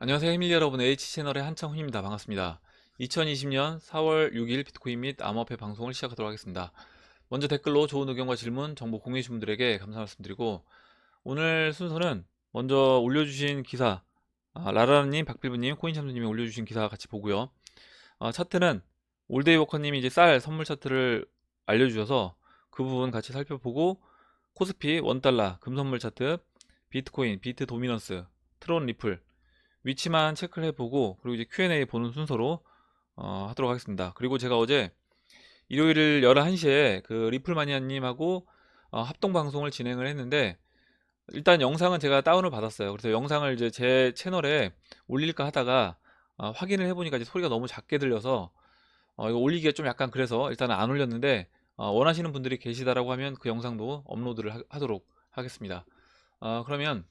안녕하세요 해밀리 여러분, H채널의 한창훈입니다. 반갑습니다. 2020년 4월 6일 비트코인 및 암호화폐 방송을 시작하도록 하겠습니다. 먼저 댓글로 좋은 의견과 질문, 정보 공유해 주신 분들에게 감사 말씀드리고, 오늘 순서는 먼저 올려주신 기사, 라라님, 박빌브님, 코인참수님이 올려주신 기사 같이 보고요. 차트는 올데이워커님이 이제 쌀 선물 차트를 알려주셔서 그 부분 같이 살펴보고, 코스피, 원달러, 금선물 차트, 비트코인, 비트 도미넌스, 트론 리플 위치만 체크를 해보고, 그리고 이제 Q&A 보는 순서로 하도록 하겠습니다. 그리고 제가 어제 일요일 11시에 그 리플마니아님하고 합동 방송을 진행을 했는데, 일단 영상은 제가 다운을 받았어요. 그래서 영상을 이제 제 채널에 올릴까 하다가 확인을 해보니까 이제 소리가 너무 작게 들려서 이거 올리기가 좀 약간, 그래서 일단은 안 올렸는데, 원하시는 분들이 계시다라고 하면 그 영상도 업로드를 하도록 하겠습니다. 그러면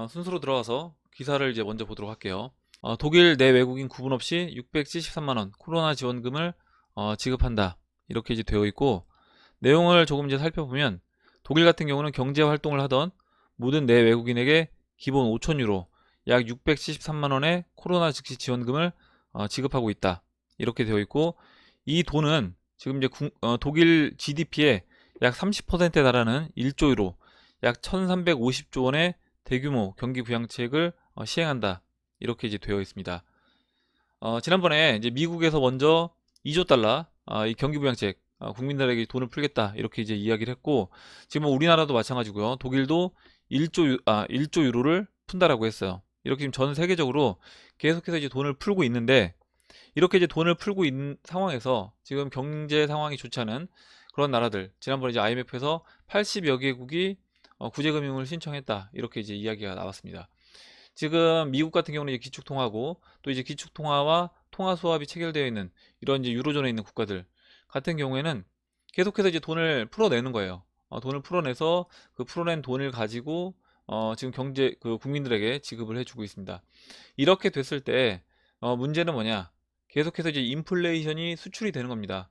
순서로 들어가서 기사를 이제 먼저 보도록 할게요. 독일 내 외국인 구분 없이 673만원 코로나 지원금을 지급한다, 이렇게 이제 되어 있고, 내용을 조금 이제 살펴보면, 독일 같은 경우는 경제 활동을 하던 모든 내 외국인에게 기본 5,000유로, 약 673만원의 코로나 즉시 지원금을 지급하고 있다, 이렇게 되어 있고, 이 돈은 지금 이제 독일 GDP의 약 30%에 달하는 1조 유로, 약 1350조 원의 대규모 경기 부양책을 시행한다, 이렇게 이제 되어 있습니다. 지난번에 이제 미국에서 먼저 2조 달러 이 경기 부양책, 국민들에게 돈을 풀겠다, 이렇게 이제 이야기를 했고, 지금 우리나라도 마찬가지고요. 독일도 1조 유로를 푼다라고 했어요. 이렇게 지금 전 세계적으로 계속해서 이제 돈을 풀고 있는데, 이렇게 이제 돈을 풀고 있는 상황에서 지금 경제 상황이 좋지 않은 그런 나라들, 지난번에 이제 IMF에서 80여 개국이 구제금융을 신청했다, 이렇게 이제 이야기가 나왔습니다. 지금 미국 같은 경우는 이제 기축통화고, 또 이제 기축통화와 통화 수합이 체결되어 있는 이런 이제 유로존에 있는 국가들 같은 경우에는 계속해서 이제 돈을 풀어내는 거예요. 돈을 풀어내서 그 풀어낸 돈을 가지고 지금 경제 그 국민들에게 지급을 해주고 있습니다. 이렇게 됐을 때 문제는 뭐냐? 계속해서 이제 인플레이션이 수출이 되는 겁니다.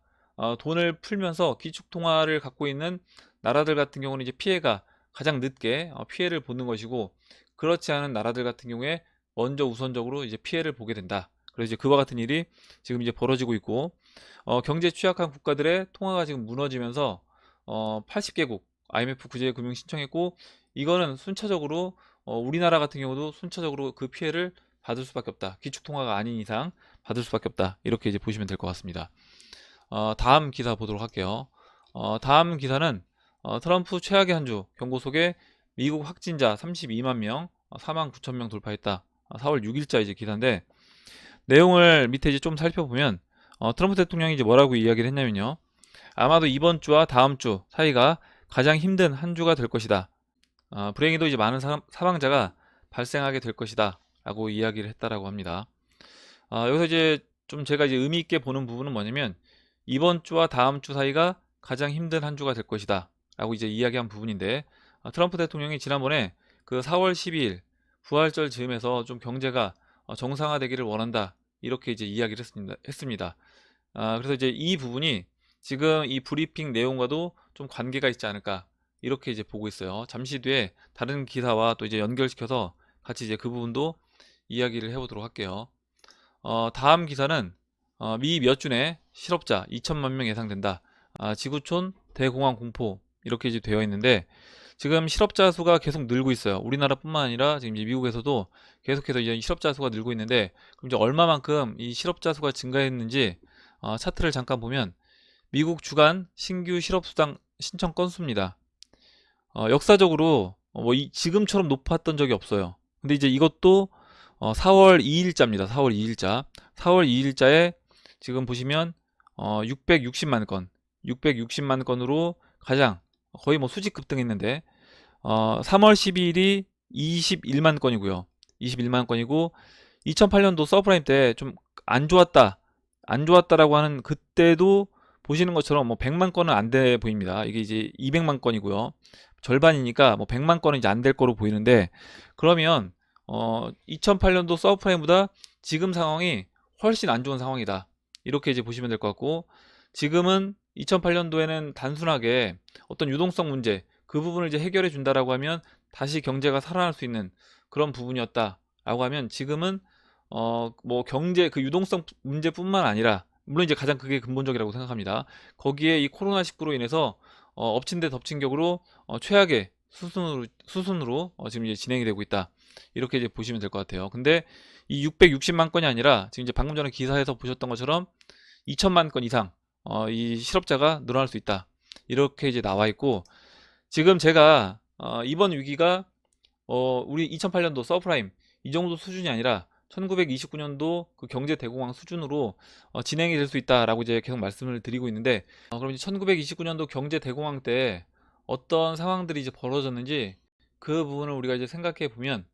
돈을 풀면서 기축통화를 갖고 있는 나라들 같은 경우는 이제 피해가 가장 늦게 피해를 보는 것이고, 그렇지 않은 나라들 같은 경우에 먼저 우선적으로 이제 피해를 보게 된다. 그래서 이제 그와 같은 일이 지금 이제 벌어지고 있고, 경제 취약한 국가들의 통화가 지금 무너지면서 80개국 IMF 구제 금융 신청했고, 이거는 순차적으로 우리나라 같은 경우도 순차적으로 그 피해를 받을 수밖에 없다. 기축통화가 아닌 이상 받을 수밖에 없다, 이렇게 이제 보시면 될 것 같습니다. 다음 기사 보도록 할게요. 다음 기사는 트럼프 최악의 한 주 경고 속에 미국 확진자 32만 명, 4만 9천 명 돌파했다. 4월 6일자 이제 기사인데, 내용을 밑에 이제 좀 살펴보면 트럼프 대통령이 이제 뭐라고 이야기를 했냐면요. 아마도 이번 주와 다음 주 사이가 가장 힘든 한 주가 될 것이다. 불행히도 이제 많은 사망자가 발생하게 될 것이다, 라고 이야기를 했다라고 합니다. 여기서 이제 좀 제가 이제 의미 있게 보는 부분은 뭐냐면, 이번 주와 다음 주 사이가 가장 힘든 한 주가 될 것이다, 라고 이제 이야기한 부분인데, 트럼프 대통령이 지난번에 그 4월 12일 부활절 즈음에서 좀 경제가 정상화되기를 원한다, 이렇게 이제 이야기를 했습니다. 그래서 이제 이 부분이 지금 이 브리핑 내용과도 좀 관계가 있지 않을까, 이렇게 이제 보고 있어요. 잠시 뒤에 다른 기사와 또 이제 연결시켜서 같이 이제 그 부분도 이야기를 해보도록 할게요. 다음 기사는 미 몇 주 내 실업자 2천만 명 예상된다. 지구촌 대공황 공포, 이렇게 이제 되어 있는데, 지금 실업자 수가 계속 늘고 있어요. 우리나라뿐만 아니라 지금 이제 미국에서도 계속해서 이제 실업자 수가 늘고 있는데, 그럼 이제 얼마만큼 이 실업자 수가 증가했는지 차트를 잠깐 보면, 미국 주간 신규 실업수당 신청 건수입니다. 역사적으로 지금처럼 높았던 적이 없어요. 근데 이제 이것도 4월 2일자입니다. 4월 2일자. 4월 2일자에 지금 보시면 660만 건, 660만 건으로 가장 거의 뭐 수직 급등했는데, 3월 12일이 21만 건이고요. 21만 건이고, 2008년도 서브프라임 때 좀 안 좋았다, 안 좋았다라고 하는 그때도 보시는 것처럼 뭐 100만 건은 안 돼 보입니다. 이게 이제 200만 건이고요. 절반이니까 뭐 100만 건은 이제 안 될 거로 보이는데, 그러면 2008년도 서브프라임보다 지금 상황이 훨씬 안 좋은 상황이다, 이렇게 이제 보시면 될 것 같고, 지금은 2008년도에는 단순하게 어떤 유동성 문제 그 부분을 이제 해결해 준다라고 하면 다시 경제가 살아날 수 있는 그런 부분이었다, 라고 하면 지금은 뭐 경제 그 유동성 문제뿐만 아니라 물론 이제 가장 그게 근본적이라고 생각합니다. 거기에 이 코로나19로 인해서 엎친 데 덮친 격으로 최악의 수순으로 지금 이제 진행이 되고 있다. 이렇게 이제 보시면 될 것 같아요. 근데 이 660만 건이 아니라 지금 이제 방금 전에 기사에서 보셨던 것처럼 2천만 건 이상 이 실업자가 늘어날 수 있다. 이렇게 이제 나와 있고 지금 제가 이번 위기가 우리 2008년도 서프라임 이 정도 수준이 아니라 1929년도 그 경제 대공황 수준으로 진행이 될 수 있다라고 이제 계속 말씀을 드리고 있는데 그럼 이제 1929년도 경제 대공황 때 어떤 상황들이 이제 벌어졌는지 그 부분을 우리가 이제 생각해 보면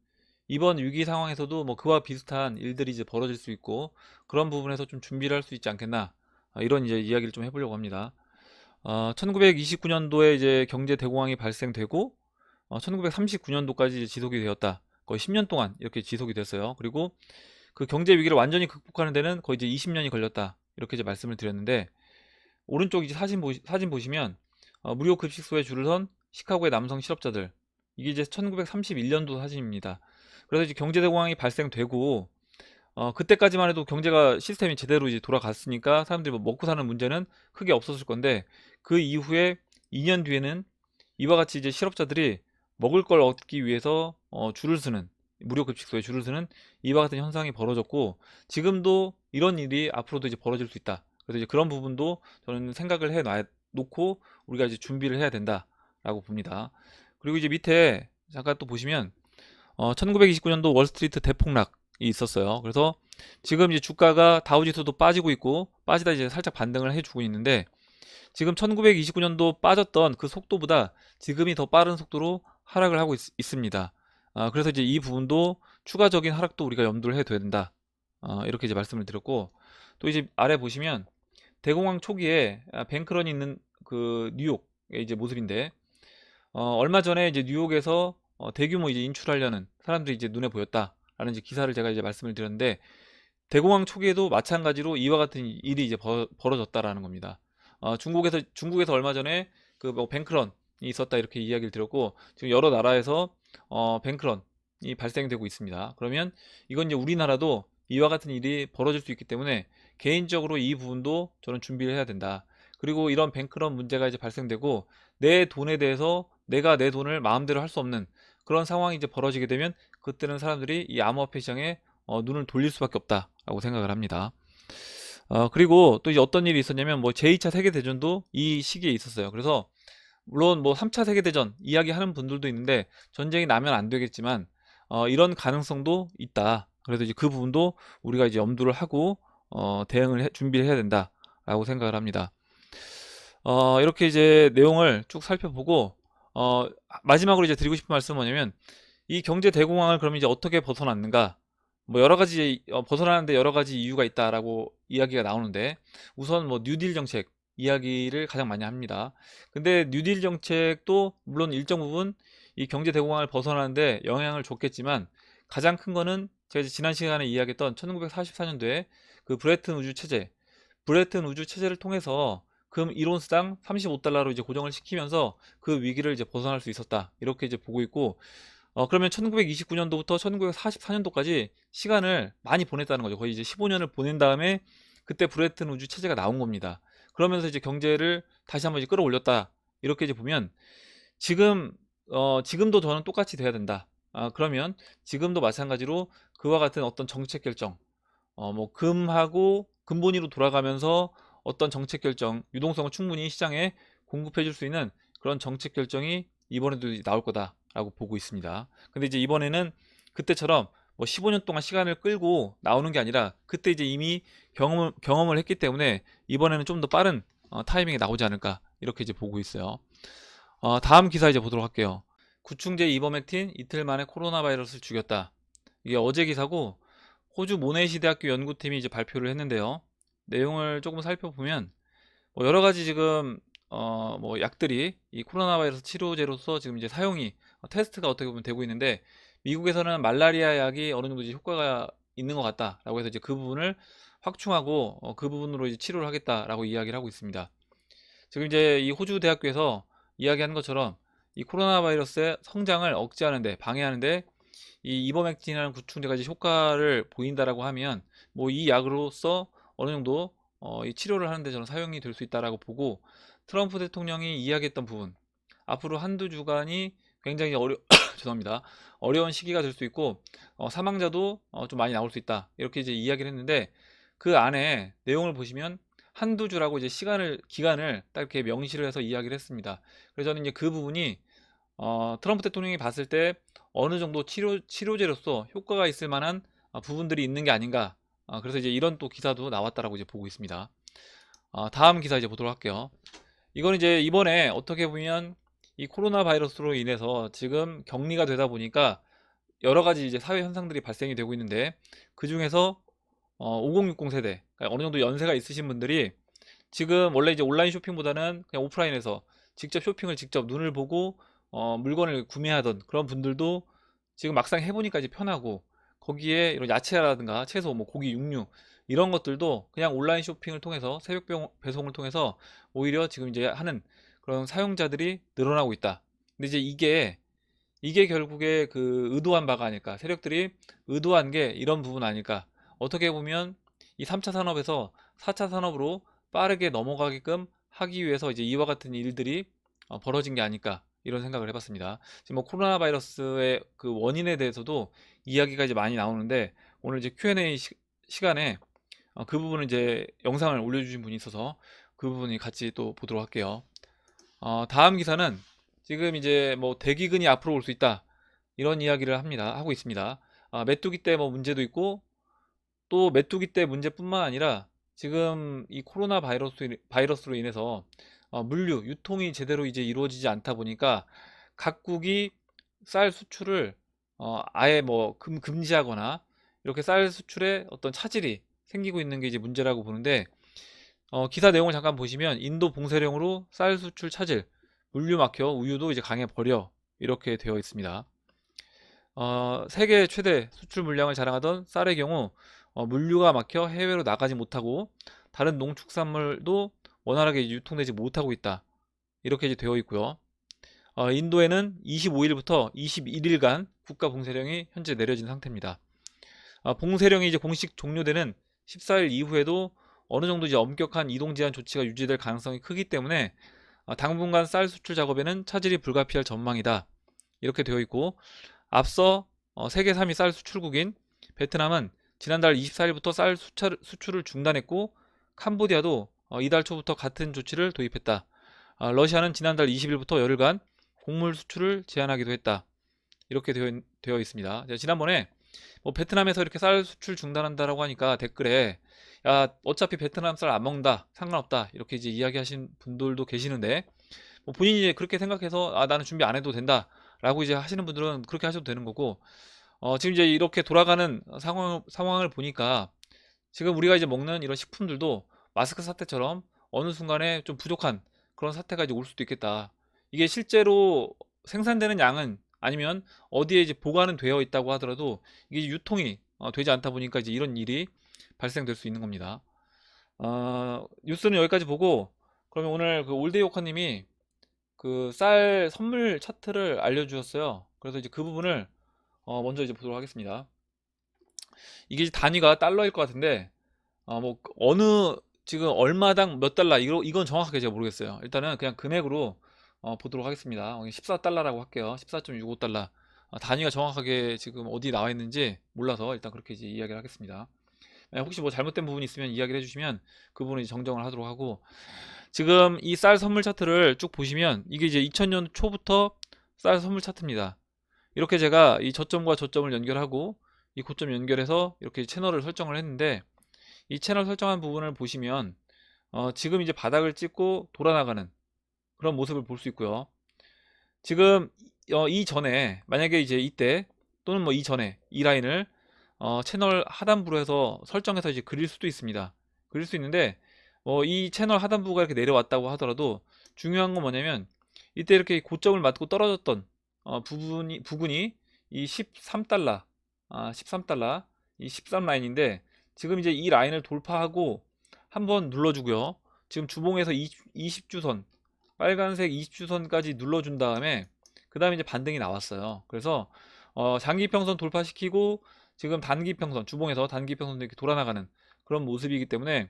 이번 위기 상황에서도 뭐 그와 비슷한 일들이 이제 벌어질 수 있고 그런 부분에서 좀 준비를 할 수 있지 않겠나 이런 이제 이야기를 좀 해보려고 합니다. 1929년도에 이제 경제 대공황이 발생되고 1939년도까지 지속이 되었다. 거의 10년 동안 이렇게 지속이 됐어요. 그리고 그 경제 위기를 완전히 극복하는 데는 거의 이제 20년이 걸렸다. 이렇게 이제 말씀을 드렸는데 오른쪽 이제 사진 보시면 무료 급식소에 줄을 선 시카고의 남성 실업자들 이게 이제 1931년도 사진입니다. 그래서 이제 경제 대공황이 발생되고 그때까지만 해도 경제가 시스템이 제대로 이제 돌아갔으니까 사람들이 뭐 먹고 사는 문제는 크게 없었을 건데 그 이후에 2년 뒤에는 이와 같이 이제 실업자들이 먹을 걸 얻기 위해서 줄을 서는 무료 급식소에 줄을 서는 이와 같은 현상이 벌어졌고 지금도 이런 일이 앞으로도 이제 벌어질 수 있다. 그래서 이제 그런 부분도 저는 생각을 해 놓고 우리가 이제 준비를 해야 된다라고 봅니다. 그리고 이제 밑에 잠깐 또 보시면 1929년도 월스트리트 대폭락이 있었어요. 그래서 지금 이제 주가가 다우지수도 빠지고 있고 빠지다 이제 살짝 반등을 해주고 있는데 지금 1929년도 빠졌던 그 속도보다 지금이 더 빠른 속도로 하락을 하고 있습니다. 그래서 이제 이 부분도 추가적인 하락도 우리가 염두를 해둬야 된다. 이렇게 이제 말씀을 드렸고 또 이제 아래 보시면 대공황 초기에 뱅크런이 있는 그 뉴욕의 이제 모습인데 얼마 전에 이제 뉴욕에서 대규모 이제 인출하려는 사람들이 이제 눈에 보였다라는 이제 기사를 제가 이제 말씀을 드렸는데 대공황 초기에도 마찬가지로 이와 같은 일이 이제 벌어졌다라는 겁니다. 중국에서 얼마 전에 그 뭐 뱅크런이 있었다 이렇게 이야기를 드렸고 지금 여러 나라에서 뱅크런이 발생되고 있습니다. 그러면 이건 이제 우리나라도 이와 같은 일이 벌어질 수 있기 때문에 개인적으로 이 부분도 저는 준비를 해야 된다. 그리고 이런 뱅크런 문제가 이제 발생되고 내 돈에 대해서 내가 내 돈을 마음대로 할 수 없는 그런 상황이 이제 벌어지게 되면 그때는 사람들이 이 암호화폐 시장에 눈을 돌릴 수밖에 없다라고 생각을 합니다. 그리고 또 이제 어떤 일이 있었냐면 뭐 제2차 세계대전도 이 시기에 있었어요. 그래서 물론 뭐 3차 세계대전 이야기하는 분들도 있는데 전쟁이 나면 안 되겠지만 이런 가능성도 있다. 그래서 이제 그 부분도 우리가 이제 염두를 하고 준비를 해야 된다라고 생각을 합니다. 이렇게 이제 내용을 쭉 살펴보고 마지막으로 이제 드리고 싶은 말씀은 뭐냐면 이 경제 대공황을 그럼 이제 어떻게 벗어났는가? 뭐 여러 가지 벗어나는데 여러 가지 이유가 있다라고 이야기가 나오는데 우선 뭐 뉴딜 정책 이야기를 가장 많이 합니다. 근데 뉴딜 정책도 물론 일정 부분 이 경제 대공황을 벗어나는데 영향을 줬겠지만 가장 큰 거는 제가 이제 지난 시간에 이야기했던 1944년도에 그 브레튼 우주 체제를 통해서 금 1온스당 35달러로 이제 고정을 시키면서 그 위기를 이제 벗어날 수 있었다. 이렇게 이제 보고 있고 그러면 1929년도부터 1944년도까지 시간을 많이 보냈다는 거죠. 거의 이제 15년을 보낸 다음에 그때 브레튼 우주 체제가 나온 겁니다. 그러면서 이제 경제를 다시 한번 이제 끌어올렸다. 이렇게 이제 보면 지금도 저는 똑같이 돼야 된다. 그러면 지금도 마찬가지로 그와 같은 어떤 정책 결정, 뭐 금하고 근본위로 돌아가면서 어떤 정책 결정, 유동성을 충분히 시장에 공급해 줄 수 있는 그런 정책 결정이 이번에도 나올 거다라고 보고 있습니다. 근데 이제 이번에는 그때처럼 뭐 15년 동안 시간을 끌고 나오는 게 아니라 그때 이제 이미 경험을 했기 때문에 이번에는 좀 더 빠른 타이밍에 나오지 않을까 이렇게 이제 보고 있어요. 다음 기사 이제 보도록 할게요. 구충제 이버맥틴 이틀 만에 코로나 바이러스를 죽였다. 이게 어제 기사고 호주 모네시 대학교 연구팀이 이제 발표를 했는데요. 내용을 조금 살펴보면 뭐 여러 가지 지금 뭐 약들이 이 코로나 바이러스 치료제로서 지금 이제 사용이 테스트가 어떻게 보면 되고 있는데 미국에서는 말라리아 약이 어느 정도 이제 효과가 있는 것 같다라고 해서 이제 그 부분을 확충하고 그 부분으로 이제 치료를 하겠다라고 이야기를 하고 있습니다. 지금 이제 이 호주 대학교에서 이야기하는 것처럼 이 코로나 바이러스의 성장을 억제하는데 방해하는데 이 이버맥틴이라는 구충제가 이제 효과를 보인다라고 하면 뭐 이 약으로서 어느 정도 이 치료를 하는데 저는 사용이 될 수 있다라고 보고, 트럼프 대통령이 이야기했던 부분, 앞으로 한두 주간이 굉장히 죄송합니다. 어려운 시기가 될 수 있고 사망자도 좀 많이 나올 수 있다, 이렇게 이제 이야기를 했는데, 그 안에 내용을 보시면 한두 주라고 이제 기간을 딱 이렇게 명시를 해서 이야기를 했습니다. 그래서 저는 이제 그 부분이 트럼프 대통령이 봤을 때 어느 정도 치료제로서 효과가 있을 만한 부분들이 있는 게 아닌가. 그래서 이제 이런 또 기사도 나왔다라고 이제 보고 있습니다. 다음 기사 이제 보도록 할게요. 이건 이제 이번에 어떻게 보면 이 코로나 바이러스로 인해서 지금 격리가 되다 보니까 여러 가지 이제 사회 현상들이 발생이 되고 있는데, 그 중에서 5060 세대, 그러니까 어느 정도 연세가 있으신 분들이 지금 원래 이제 온라인 쇼핑보다는 그냥 오프라인에서 직접 쇼핑을 직접 눈을 보고 물건을 구매하던 그런 분들도 지금 막상 해보니까 이제 편하고, 거기에 이런 야채라든가 채소, 뭐 고기, 육류 이런 것들도 그냥 온라인 쇼핑을 통해서 새벽 배송을 통해서 오히려 지금 이제 하는 그런 사용자들이 늘어나고 있다. 근데 이제 이게 결국에 그 의도한 바가 아닐까, 세력들이 의도한 게 이런 부분 아닐까. 어떻게 보면 이 3차 산업에서 4차 산업으로 빠르게 넘어가게끔 하기 위해서 이제 이와 같은 일들이 벌어진 게 아닐까, 이런 생각을 해봤습니다. 지금 뭐 코로나 바이러스의 그 원인에 대해서도 이야기가 이제 많이 나오는데, 오늘 이제 Q&A 시간에 그 부분을 이제 영상을 올려주신 분이 있어서 그 부분이 같이 또 보도록 할게요. 다음 기사는 지금 이제 뭐 대기근이 앞으로 올 수 있다, 이런 이야기를 하고 있습니다. 메뚜기 때 뭐 문제도 있고, 또 메뚜기 때 문제뿐만 아니라 지금 이 코로나 바이러스로 인해서 물류 유통이 제대로 이제 이루어지지 않다 보니까 각국이 쌀 수출을 아예 뭐 금지하거나 이렇게 쌀 수출에 어떤 차질이 생기고 있는 게 이제 문제라고 보는데, 기사 내용을 잠깐 보시면 인도 봉쇄령으로 쌀 수출 차질, 물류 막혀 우유도 이제 강에 버려, 이렇게 되어 있습니다. 세계 최대 수출 물량을 자랑하던 쌀의 경우 물류가 막혀 해외로 나가지 못하고 다른 농축산물도 원활하게 유통되지 못하고 있다, 이렇게 이제 되어 있고요. 인도에는 25일부터 21일간 국가 봉쇄령이 현재 내려진 상태입니다. 봉쇄령이 이제 공식 종료되는 14일 이후에도 어느 정도 이제 엄격한 이동 제한 조치가 유지될 가능성이 크기 때문에 당분간 쌀 수출 작업에는 차질이 불가피할 전망이다, 이렇게 되어 있고, 앞서 세계 3위 쌀 수출국인 베트남은 지난달 24일부터 쌀 수출을 중단했고, 캄보디아도 이달 초부터 같은 조치를 도입했다. 러시아는 지난달 20일부터 열흘간 곡물 수출을 제한하기도 했다, 이렇게 되어 있습니다. 지난번에 뭐 베트남에서 이렇게 쌀 수출 중단한다라고 하니까 댓글에 야 어차피 베트남 쌀 안 먹는다, 상관없다, 이렇게 이제 이야기하신 분들도 계시는데, 뭐 본인이 이제 그렇게 생각해서 나는 준비 안 해도 된다 라고 이제 하시는 분들은 그렇게 하셔도 되는 거고, 지금 이제 이렇게 돌아가는 상황을 보니까 지금 우리가 이제 먹는 이런 식품들도 마스크 사태처럼 어느 순간에 좀 부족한 그런 사태가 이제 올 수도 있겠다. 이게 실제로 생산되는 양은 아니면 어디에 이제 보관은 되어 있다고 하더라도 이게 유통이 되지 않다 보니까 이제 이런 일이 발생될 수 있는 겁니다. 뉴스는 여기까지 보고, 그러면 오늘 그 올데이오카님이 그 쌀 선물 차트를 알려주셨어요. 그래서 이제 그 부분을 먼저 이제 보도록 하겠습니다. 이게 이제 단위가 달러일 것 같은데, 뭐 어느 지금 얼마당 몇 달러, 이건 정확하게 제가 모르겠어요. 일단은 그냥 금액으로 보도록 하겠습니다. 14달러라고 할게요. 14.65달러. 단위가 정확하게 지금 어디 나와 있는지 몰라서 일단 그렇게 이제 이야기를 하겠습니다. 혹시 뭐 잘못된 부분이 있으면 이야기를 해주시면 그 부분을 이제 정정을 하도록 하고, 지금 이 쌀 선물 차트를 쭉 보시면 이게 이제 2000년 초부터 쌀 선물 차트입니다. 이렇게 제가 이 저점과 저점을 연결하고 이 고점 연결해서 이렇게 채널을 설정을 했는데, 이 채널 설정한 부분을 보시면 지금 이제 바닥을 찍고 돌아나가는 그런 모습을 볼 수 있고요. 지금 이전에 만약에 이제 이때 또는 뭐 이전에 이 라인을 채널 하단부로 해서 설정해서 이제 그릴 수도 있습니다. 그릴 수 있는데 이 채널 하단부가 이렇게 내려왔다고 하더라도 중요한 건 뭐냐면, 이때 이렇게 고점을 맞고 떨어졌던 부분이 이 13달러, 13달러, 이 13 라인인데, 지금 이제 이 라인을 돌파하고 한번 눌러주고요. 지금 주봉에서 20주선, 빨간색 20주선까지 눌러준 다음에 그 다음에 이제 반등이 나왔어요. 그래서 장기평선 돌파시키고 지금 단기평선, 주봉에서 단기평선도 이렇게 돌아나가는 그런 모습이기 때문에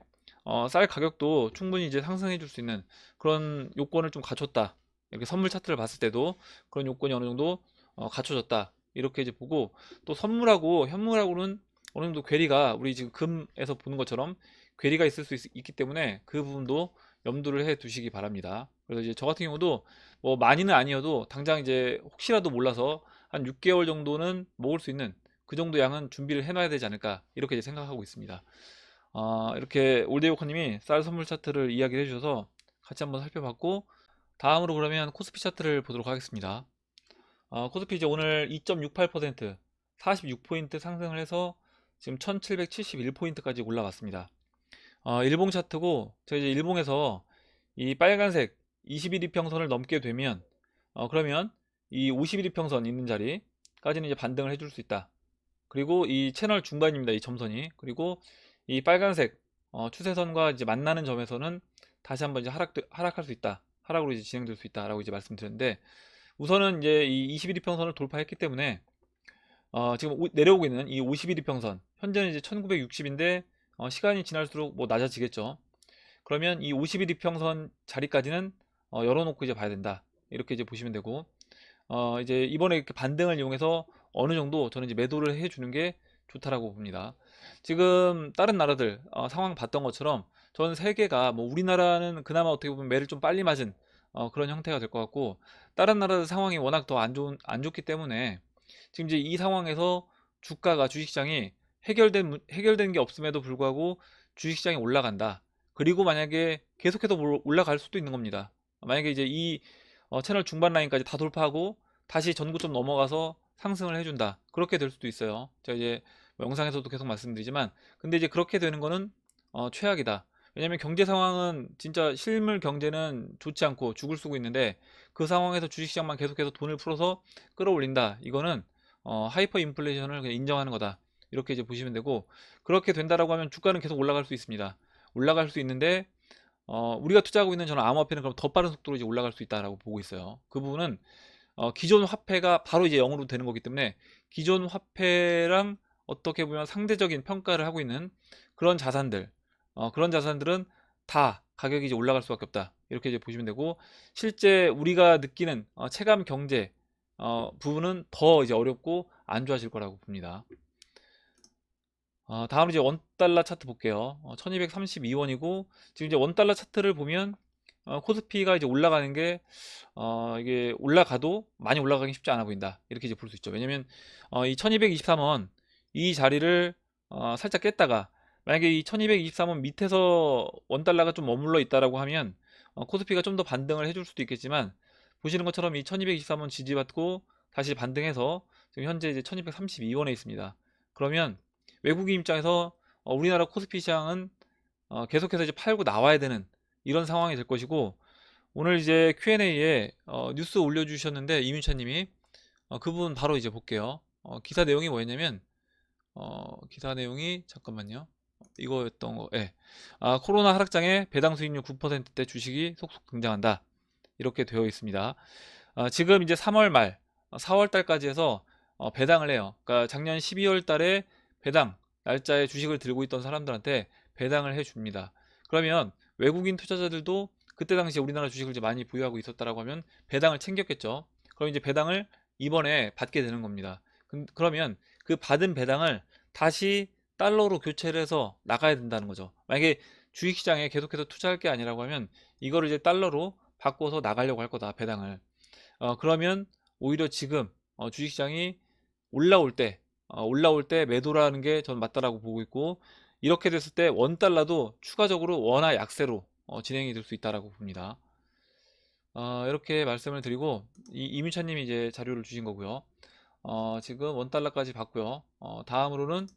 쌀 가격도 충분히 이제 상승해 줄 수 있는 그런 요건을 좀 갖췄다. 이렇게 선물 차트를 봤을 때도 그런 요건이 어느 정도 갖춰졌다. 이렇게 이제 보고, 또 선물하고 현물하고는 어느 정도 괴리가, 우리 지금 금에서 보는 것처럼 괴리가 있을 수 있기 때문에 그 부분도 염두를 해 두시기 바랍니다. 그래서 이제 저 같은 경우도 뭐 많이는 아니어도 당장 이제 혹시라도 몰라서 한 6개월 정도는 먹을 수 있는 그 정도 양은 준비를 해놔야 되지 않을까, 이렇게 이제 생각하고 있습니다. 이렇게 올데이워커님이 쌀 선물 차트를 이야기를 해주셔서 같이 한번 살펴봤고, 다음으로 그러면 코스피 차트를 보도록 하겠습니다. 코스피 이제 오늘 2.68% 46포인트 상승을 해서 지금 1771포인트까지 올라갔습니다. 일봉 차트고, 제가 이제 일봉에서 이 빨간색 21이평선을 넘게 되면 그러면 이 51이평선 있는 자리까지는 이제 반등을 해줄 수 있다. 그리고 이 채널 중간입니다. 이 점선이. 그리고 이 빨간색 추세선과 이제 만나는 점에서는 다시 한번 이제 하락할 수 있다. 하락으로 이제 진행될 수 있다라고 이제 말씀드렸는데, 우선은 이제 이 21이평선을 돌파했기 때문에 지금 내려오고 있는 이 51이평선, 현재는 이제 1960인데 시간이 지날수록 뭐 낮아지겠죠. 그러면 이 51이평선 자리까지는 열어놓고 이제 봐야 된다. 이렇게 이제 보시면 되고, 이제 이번에 이렇게 반등을 이용해서 어느 정도 저는 이제 매도를 해주는 게 좋다라고 봅니다. 지금 다른 나라들 상황 봤던 것처럼 전 세계가, 뭐 우리나라는 그나마 어떻게 보면 매를 좀 빨리 맞은 그런 형태가 될 것 같고, 다른 나라들 상황이 워낙 더 안 좋기 때문에 지금 이제 이 상황에서 주가가, 주식시장이 해결된 게 없음에도 불구하고 주식시장이 올라간다. 그리고 만약에 계속해서 올라갈 수도 있는 겁니다. 만약에 이제 이 채널 중반 라인까지 다 돌파하고 다시 전고점 넘어가서 상승을 해준다. 그렇게 될 수도 있어요. 제가 이제 뭐 영상에서도 계속 말씀드리지만, 근데 이제 그렇게 되는 거는 최악이다. 왜냐면 경제 상황은 진짜 실물 경제는 좋지 않고 죽을 쓰고 있는데, 그 상황에서 주식시장만 계속해서 돈을 풀어서 끌어올린다. 이거는 하이퍼 인플레이션을 그냥 인정하는 거다. 이렇게 이제 보시면 되고, 그렇게 된다라고 하면 주가는 계속 올라갈 수 있습니다. 올라갈 수 있는데 우리가 투자하고 있는 저는 암호화폐는 그럼 더 빠른 속도로 이제 올라갈 수 있다라고 보고 있어요. 그 부분은 기존 화폐가 바로 이제 0으로 되는 거기 때문에, 기존 화폐랑 어떻게 보면 상대적인 평가를 하고 있는 그런 자산들, 그런 자산들은 다 가격이 이제 올라갈 수밖에 없다. 이렇게 이제 보시면 되고, 실제 우리가 느끼는 체감 경제 부분은 더 이제 어렵고 안 좋아질 거라고 봅니다. 다음 이제 원달러 차트 볼게요. 1232원이고, 지금 이제 원달러 차트를 보면 코스피가 이제 올라가는 게 이게 올라가도 많이 올라가기 쉽지 않아 보인다. 이렇게 이제 볼 수 있죠. 왜냐면 이 1223원 이 자리를 살짝 깼다가, 만약에 이 1223원 밑에서 원달러가 좀 머물러 있다라고 하면 코스피가 좀 더 반등을 해줄 수도 있겠지만, 보시는 것처럼 이 1223원 지지받고 다시 반등해서 지금 현재 이제 1232원에 있습니다. 그러면 외국인 입장에서 우리나라 코스피 시장은 계속해서 이제 팔고 나와야 되는 이런 상황이 될 것이고, 오늘 이제 Q&A에 뉴스 올려주셨는데 이민찬님이 그 부분 바로 이제 볼게요. 기사 내용이 뭐였냐면, 기사 내용이 잠깐만요. 이거였던 거. 예. 코로나 하락장에 배당 수익률 9%대 주식이 속속 등장한다. 이렇게 되어 있습니다. 지금 이제 3월 말, 4월 달까지 해서 배당을 해요. 그러니까 작년 12월 달에 배당 날짜에 주식을 들고 있던 사람들한테 배당을 해줍니다. 그러면 외국인 투자자들도 그때 당시에 우리나라 주식을 이제 많이 보유하고 있었다라고 하면 배당을 챙겼겠죠. 그럼 이제 배당을 이번에 받게 되는 겁니다. 그러면 그 받은 배당을 다시 달러로 교체를 해서 나가야 된다는 거죠. 만약에 주식시장에 계속해서 투자할 게 아니라고 하면 이거를 이제 달러로 바꿔서 나가려고 할 거다, 배당을. 그러면 오히려 지금 주식시장이 올라올 때 매도라는 게 전 맞다라고 보고 있고, 이렇게 됐을 때 원달러도 추가적으로 원화 약세로 진행이 될 수 있다라고 봅니다. 이렇게 말씀을 드리고, 이민찬님이 이제 자료를 주신 거고요. 지금 원달러까지 봤고요. 다음으로는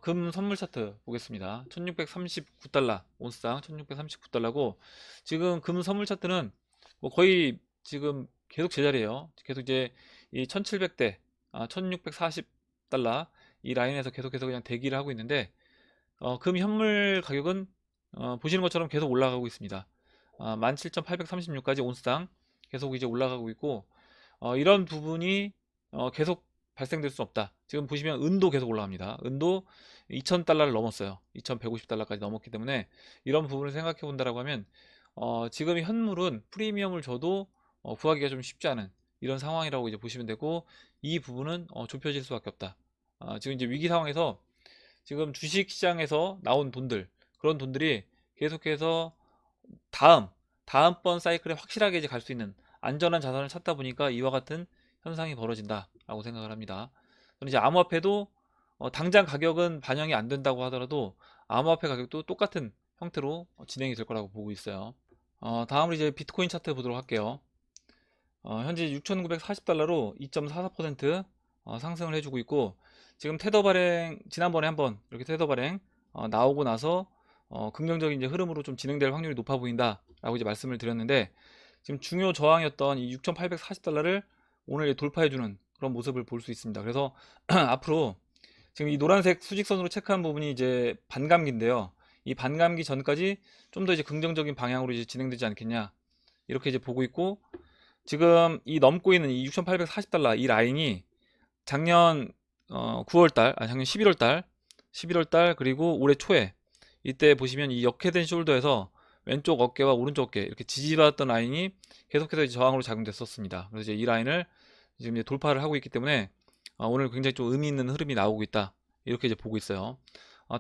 금 선물 차트 보겠습니다. 1639달러, 온스당 1639달러고, 지금 금 선물 차트는 뭐 거의 지금 계속 제자리에요. 계속 이제 이 1700대, 1640달러 이 라인에서 계속해서 그냥 대기를 하고 있는데, 금 현물 가격은 보시는 것처럼 계속 올라가고 있습니다. 17,836까지 온스당 계속 이제 올라가고 있고, 이런 부분이 계속 발생될 수 없다. 지금 보시면 은도 계속 올라갑니다. 은도 2,000달러를 넘었어요. 2,150달러까지 넘었기 때문에 이런 부분을 생각해 본다라고 하면 지금 현물은 프리미엄을 줘도 구하기가 좀 쉽지 않은 이런 상황이라고 이제 보시면 되고, 이 부분은 좁혀질 수밖에 없다. 지금 이제 위기 상황에서 지금 주식 시장에서 나온 돈들, 그런 돈들이 계속해서 다음 다음번 사이클에 확실하게 이제 갈 수 있는 안전한 자산을 찾다 보니까 이와 같은 현상이 벌어진다라고 생각을 합니다. 저는 이제 암호화폐도 당장 가격은 반영이 안 된다고 하더라도 암호화폐 가격도 똑같은 형태로 진행이 될 거라고 보고 있어요. 다음으로 이제 비트코인 차트 보도록 할게요. 현재 6,940달러로 2.44% 상승을 해주고 있고, 지금 테더 발행 지난번에 한번 이렇게 테더 발행 나오고 나서 긍정적인 이제 흐름으로 좀 진행될 확률이 높아 보인다라고 이제 말씀을 드렸는데, 지금 중요 저항이었던 이 6,840달러를 오늘 돌파해주는 그런 모습을 볼 수 있습니다. 그래서 앞으로 지금 이 노란색 수직선으로 체크한 부분이 이제 반감기인데요. 이 반감기 전까지 좀 더 이제 긍정적인 방향으로 이제 진행되지 않겠냐, 이렇게 이제 보고 있고, 지금 이 넘고 있는 이 6,840달러 이 라인이 작년 9월달, 작년 11월달 그리고 올해 초에 이때 보시면 이 역회된 숄더에서 왼쪽 어깨와 오른쪽 어깨 이렇게 지지받았던 라인이 계속해서 이제 저항으로 작용됐었습니다. 그래서 이제 이 라인을 지금 이제 돌파를 하고 있기 때문에 오늘 굉장히 좀 의미 있는 흐름이 나오고 있다, 이렇게 이제 보고 있어요.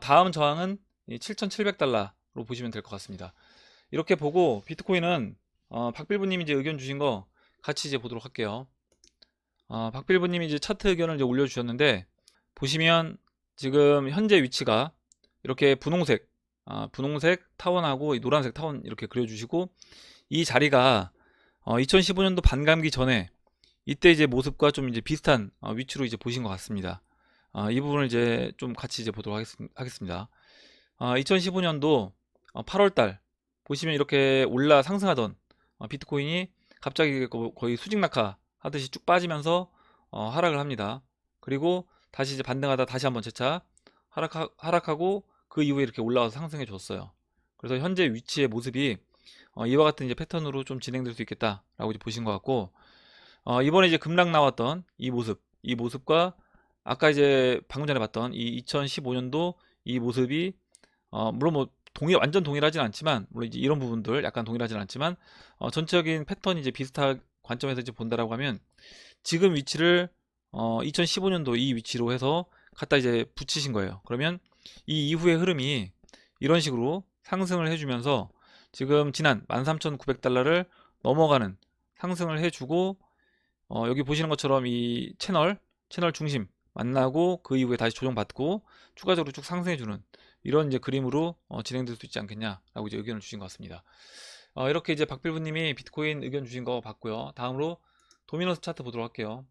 다음 저항은 7,700달러로 보시면 될 것 같습니다. 이렇게 보고 비트코인은 박빌부님이 이제 의견 주신 거 같이 이제 보도록 할게요. 박빌부님이 이제 차트 의견을 이제 올려주셨는데, 보시면 지금 현재 위치가 이렇게 분홍색 타원하고 이 노란색 타원 이렇게 그려주시고, 이 자리가 2015년도 반감기 전에 이때 이제 모습과 좀 이제 비슷한 위치로 이제 보신 것 같습니다. 이 부분을 이제 좀 같이 이제 보도록 하겠습니다. 2015년도 8월달 보시면 이렇게 올라 상승하던 비트코인이 갑자기 거의 수직 낙하 하듯이 쭉 빠지면서 하락을 합니다. 그리고 다시 이제 반등하다 다시 한번 재차 하락하고 그 이후에 이렇게 올라와서 상승해 줬어요. 그래서 현재 위치의 모습이 이와 같은 이제 패턴으로 좀 진행될 수 있겠다라고 이제 보신 것 같고, 이번에 이제 급락 나왔던 이 모습과 아까 이제 방금 전에 봤던 이 2015년도 이 모습이 물론 뭐 완전 동일하진 않지만, 물론 이제 이런 부분들 약간 동일하진 않지만 전체적인 패턴이 이제 비슷한 관점에서 이제 본다라고 하면, 지금 위치를 2015년도 이 위치로 해서 갖다 이제 붙이신 거예요. 그러면 이 이후의 흐름이 이런 식으로 상승을 해주면서 지금 지난 13,900달러를 넘어가는 상승을 해주고, 여기 보시는 것처럼 이 채널 중심 만나고 그 이후에 다시 조정받고 추가적으로 쭉 상승해주는 이런 이제 그림으로 진행될 수 있지 않겠냐라고 이제 의견을 주신 것 같습니다. 이렇게 이제 박필부님이 비트코인 의견 주신 거 봤고요. 다음으로 도미넌스 차트 보도록 할게요.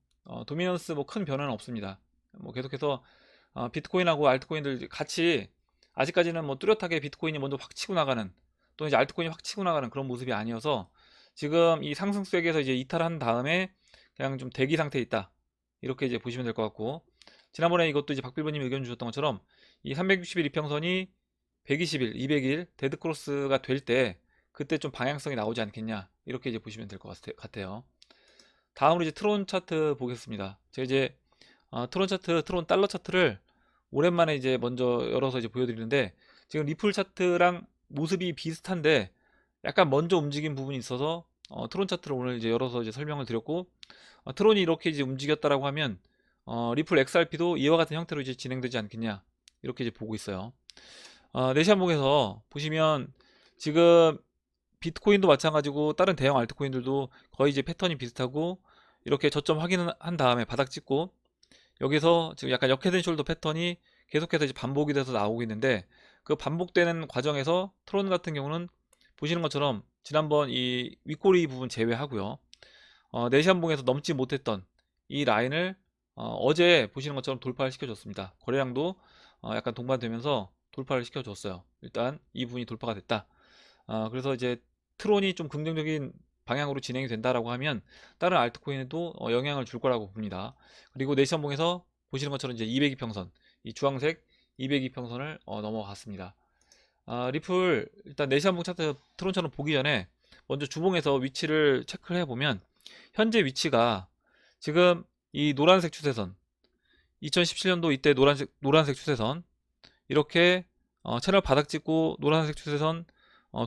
도미넌스 뭐 큰 변화는 없습니다. 뭐 계속해서 비트코인하고 알트코인들 같이 아직까지는 뭐 뚜렷하게 비트코인이 먼저 확 치고 나가는, 또 이제 알트코인이 확 치고 나가는 그런 모습이 아니어서 지금 이 상승세에서 이제 이탈한 다음에 그냥 좀 대기 상태에 있다, 이렇게 이제 보시면 될 것 같고, 지난번에 이것도 이제 박빌버님 의견 주셨던 것처럼 이 360일 이평선이 120일, 200일 데드 크로스가 될 때 그때 좀 방향성이 나오지 않겠냐, 이렇게 이제 보시면 될 것 같아요. 다음으로 이제 트론 차트 보겠습니다. 제가 이제 트론 달러 차트를 오랜만에 이제 먼저 열어서 이제 보여드리는데, 지금 리플 차트랑 모습이 비슷한데 약간 먼저 움직인 부분이 있어서 트론 차트를 오늘 이제 열어서 이제 설명을 드렸고, 트론이 이렇게 이제 움직였다라고 하면 리플 XRP도 이와 같은 형태로 이제 진행되지 않겠냐, 이렇게 이제 보고 있어요. 네시안봉에서 보시면 지금 비트코인도 마찬가지고 다른 대형 알트코인들도 거의 이제 패턴이 비슷하고, 이렇게 저점 확인한 다음에 바닥 찍고 여기서 지금 약간 역헤드 숄더 패턴이 계속해서 이제 반복이 돼서 나오고 있는데, 그 반복되는 과정에서 트론 같은 경우는 보시는 것처럼 지난번 이 윗꼬리 부분 제외하고요, 네시안봉에서 넘지 못했던 이 라인을 어제 보시는 것처럼 돌파를 시켜줬습니다. 거래량도 약간 동반되면서 돌파를 시켜줬어요. 일단 이 부분이 돌파가 됐다. 그래서 이제 트론이 좀 긍정적인 방향으로 진행이 된다라고 하면 다른 알트코인에도 영향을 줄 거라고 봅니다. 그리고 네시안봉에서 보시는 것처럼 이제 200이평선, 이 주황색 200이평선을 넘어갔습니다. 리플 일단 네시안봉 차트 트론처럼 보기 전에 먼저 주봉에서 위치를 체크를 해보면, 현재 위치가 지금 이 노란색 추세선, 2017년도 이때 노란색 추세선, 이렇게 채널 바닥 찍고 노란색 추세선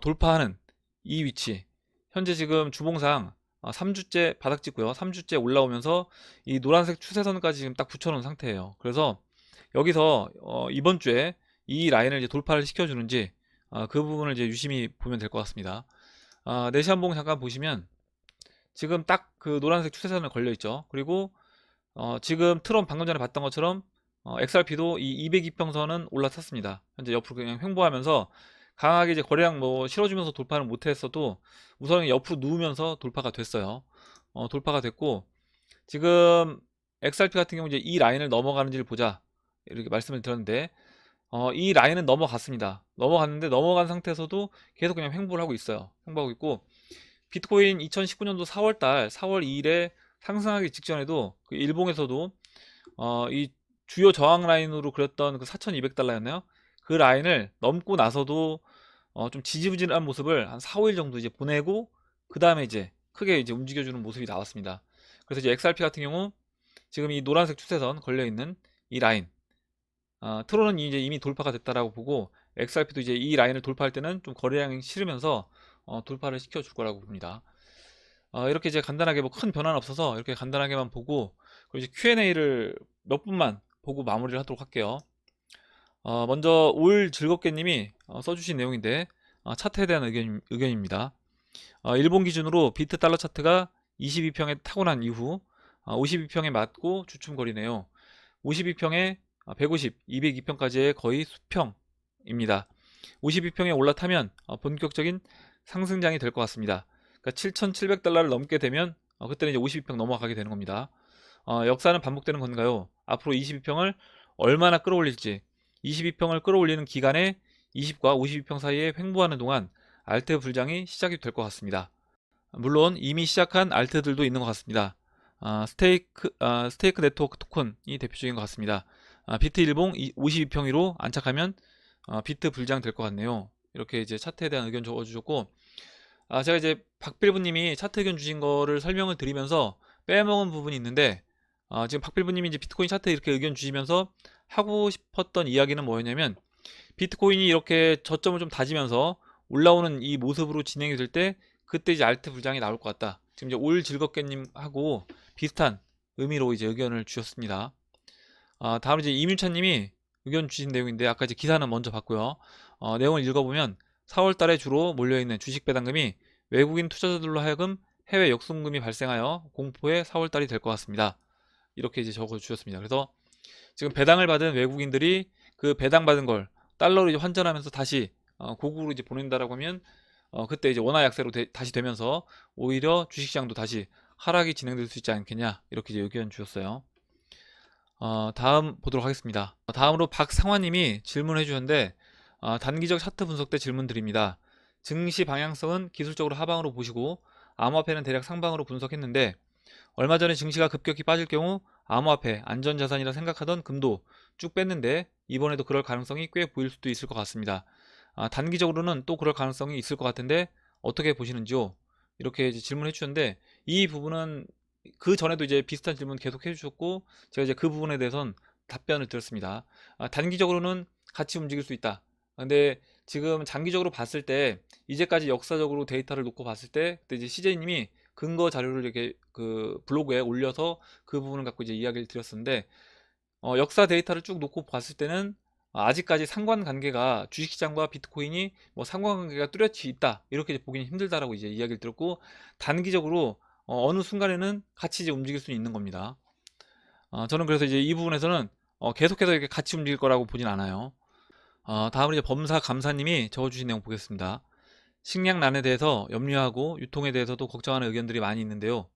돌파하는 이 위치, 현재 지금 주봉상 3주째 바닥 찍고요, 3주째 올라오면서 이 노란색 추세선까지 지금 딱 붙여놓은 상태예요. 그래서 여기서 이번 주에 이 라인을 이제 돌파를 시켜주는지 그 부분을 이제 유심히 보면 될 것 같습니다. 내시한봉 잠깐 보시면 지금 딱 그 노란색 추세선을 걸려 있죠. 그리고 지금 트럼 방금 전에 봤던 것처럼 XRP도 이 202평선은 올라탔습니다. 현재 옆으로 그냥 횡보하면서 강하게 이제 거래량 뭐 실어주면서 돌파를 못했어도 우선 옆으로 누우면서 돌파가 됐어요. 돌파가 됐고, 지금 XRP 같은 경우 이제 이 라인을 넘어가는지를 보자 이렇게 말씀을 드렸는데, 이 라인은 넘어갔습니다. 넘어갔는데 넘어간 상태에서도 계속 그냥 횡보를 하고 있어요. 횡보하고 있고, 비트코인 2019년도 4월달 4월 2일에 상승하기 직전에도 그 일봉에서도 이 주요 저항 라인으로 그렸던 그 4,200달러였나요? 그 라인을 넘고 나서도 좀 지지부진한 모습을 한 4, 5일 정도 이제 보내고, 그 다음에 이제 크게 이제 움직여주는 모습이 나왔습니다. 그래서 이제 XRP 같은 경우 지금 이 노란색 추세선 걸려 있는 이 라인, 트론은 이제 이미 돌파가 됐다라고 보고, XRP도 이제 이 라인을 돌파할 때는 좀 거래량이 실으면서 돌파를 시켜줄 거라고 봅니다. 이렇게 이제 간단하게 뭐 큰 변화는 없어서 이렇게 간단하게만 보고, 그리고 이제 Q&A를 몇 분만 보고 마무리를 하도록 할게요. 먼저 올 즐겁게님이 써주신 내용인데, 차트에 대한 의견입니다. 일본 기준으로 비트 달러 차트가 22평에 타고난 이후 52평에 맞고 주춤거리네요. 52평에 150, 202평까지의 거의 수평입니다. 52평에 올라타면 본격적인 상승장이 될 것 같습니다. 그러니까 7,700달러를 넘게 되면 그때는 이제 52평 넘어가게 되는 겁니다. 역사는 반복되는 건가요? 앞으로 22평을 얼마나 끌어올릴지, 22평을 끌어올리는 기간에 20과 52평 사이에 횡보하는 동안 알트 불장이 시작이 될 것 같습니다. 물론 이미 시작한 알트들도 있는 것 같습니다. 스테이크 네트워크 토큰이 대표적인 것 같습니다. 비트 일봉 52평위로 안착하면 비트 불장 될 것 같네요. 이렇게 이제 차트에 대한 의견 적어주셨고, 제가 이제 박빌부님이 차트 의견 주신 거를 설명을 드리면서 빼먹은 부분이 있는데, 지금 박빌부님이 이제 비트코인 차트 이렇게 의견 주시면서 하고 싶었던 이야기는 뭐였냐면, 비트코인이 이렇게 저점을 좀 다지면서 올라오는 이 모습으로 진행이 될 때 그때 이제 알트 불장이 나올 것 같다. 지금 이제 올 즐겁게님하고 비슷한 의미로 이제 의견을 주셨습니다. 다음 이제 이민찬님이 의견 주신 내용인데, 아까 이제 기사는 먼저 봤고요. 내용을 읽어보면 4월 달에 주로 몰려있는 주식 배당금이 외국인 투자자들로 하여금 해외 역순금이 발생하여 공포의 4월 달이 될 것 같습니다. 이렇게 이제 적어 주셨습니다. 그래서 지금 배당을 받은 외국인들이 그 배당받은 걸 달러로 이제 환전하면서 다시 고국으로 이제 보낸다라고 하면 그때 이제 원화 약세로 다시 되면서 오히려 주식시장도 다시 하락이 진행될 수 있지 않겠냐, 이렇게 이제 의견 주셨어요. 다음 보도록 하겠습니다. 다음으로 박상화님이 질문을 해주셨는데, 단기적 차트 분석 때 질문 드립니다. 증시 방향성은 기술적으로 하방으로 보시고 암호화폐는 대략 상방으로 분석했는데, 얼마 전에 증시가 급격히 빠질 경우 암호화폐 안전자산이라 생각하던 금도 쭉 뺐는데 이번에도 그럴 가능성이 꽤 보일 수도 있을 것 같습니다. 단기적으로는 또 그럴 가능성이 있을 것 같은데 어떻게 보시는지요? 이렇게 이제 질문해 주셨는데, 이 부분은 그 전에도 이제 비슷한 질문 계속 해주셨고, 제가 이제 그 부분에 대해서는 답변을 드렸습니다. 단기적으로는 같이 움직일 수 있다. 근데 지금 장기적으로 봤을 때, 이제까지 역사적으로 데이터를 놓고 봤을 때, 그때 이제 CJ님이 근거 자료를 이렇게 그 블로그에 올려서 그 부분을 갖고 이제 이야기를 드렸었는데, 역사 데이터를 쭉 놓고 봤을 때는 아직까지 상관관계가, 주식시장과 비트코인이 뭐 상관관계가 뚜렷이 있다 이렇게 이제 보기는 힘들다라고 이제 이야기를 드렸고, 단기적으로 어느 순간에는 같이 이제 움직일 수 있는 겁니다. 저는 그래서 이제 이 부분에서는 계속해서 이렇게 같이 움직일 거라고 보진 않아요. 다음으로 이제 범사 감사님이 적어주신 내용 보겠습니다. 식량난에 대해서 염려하고 유통에 대해서도 걱정하는 의견들이 많이 있는데요.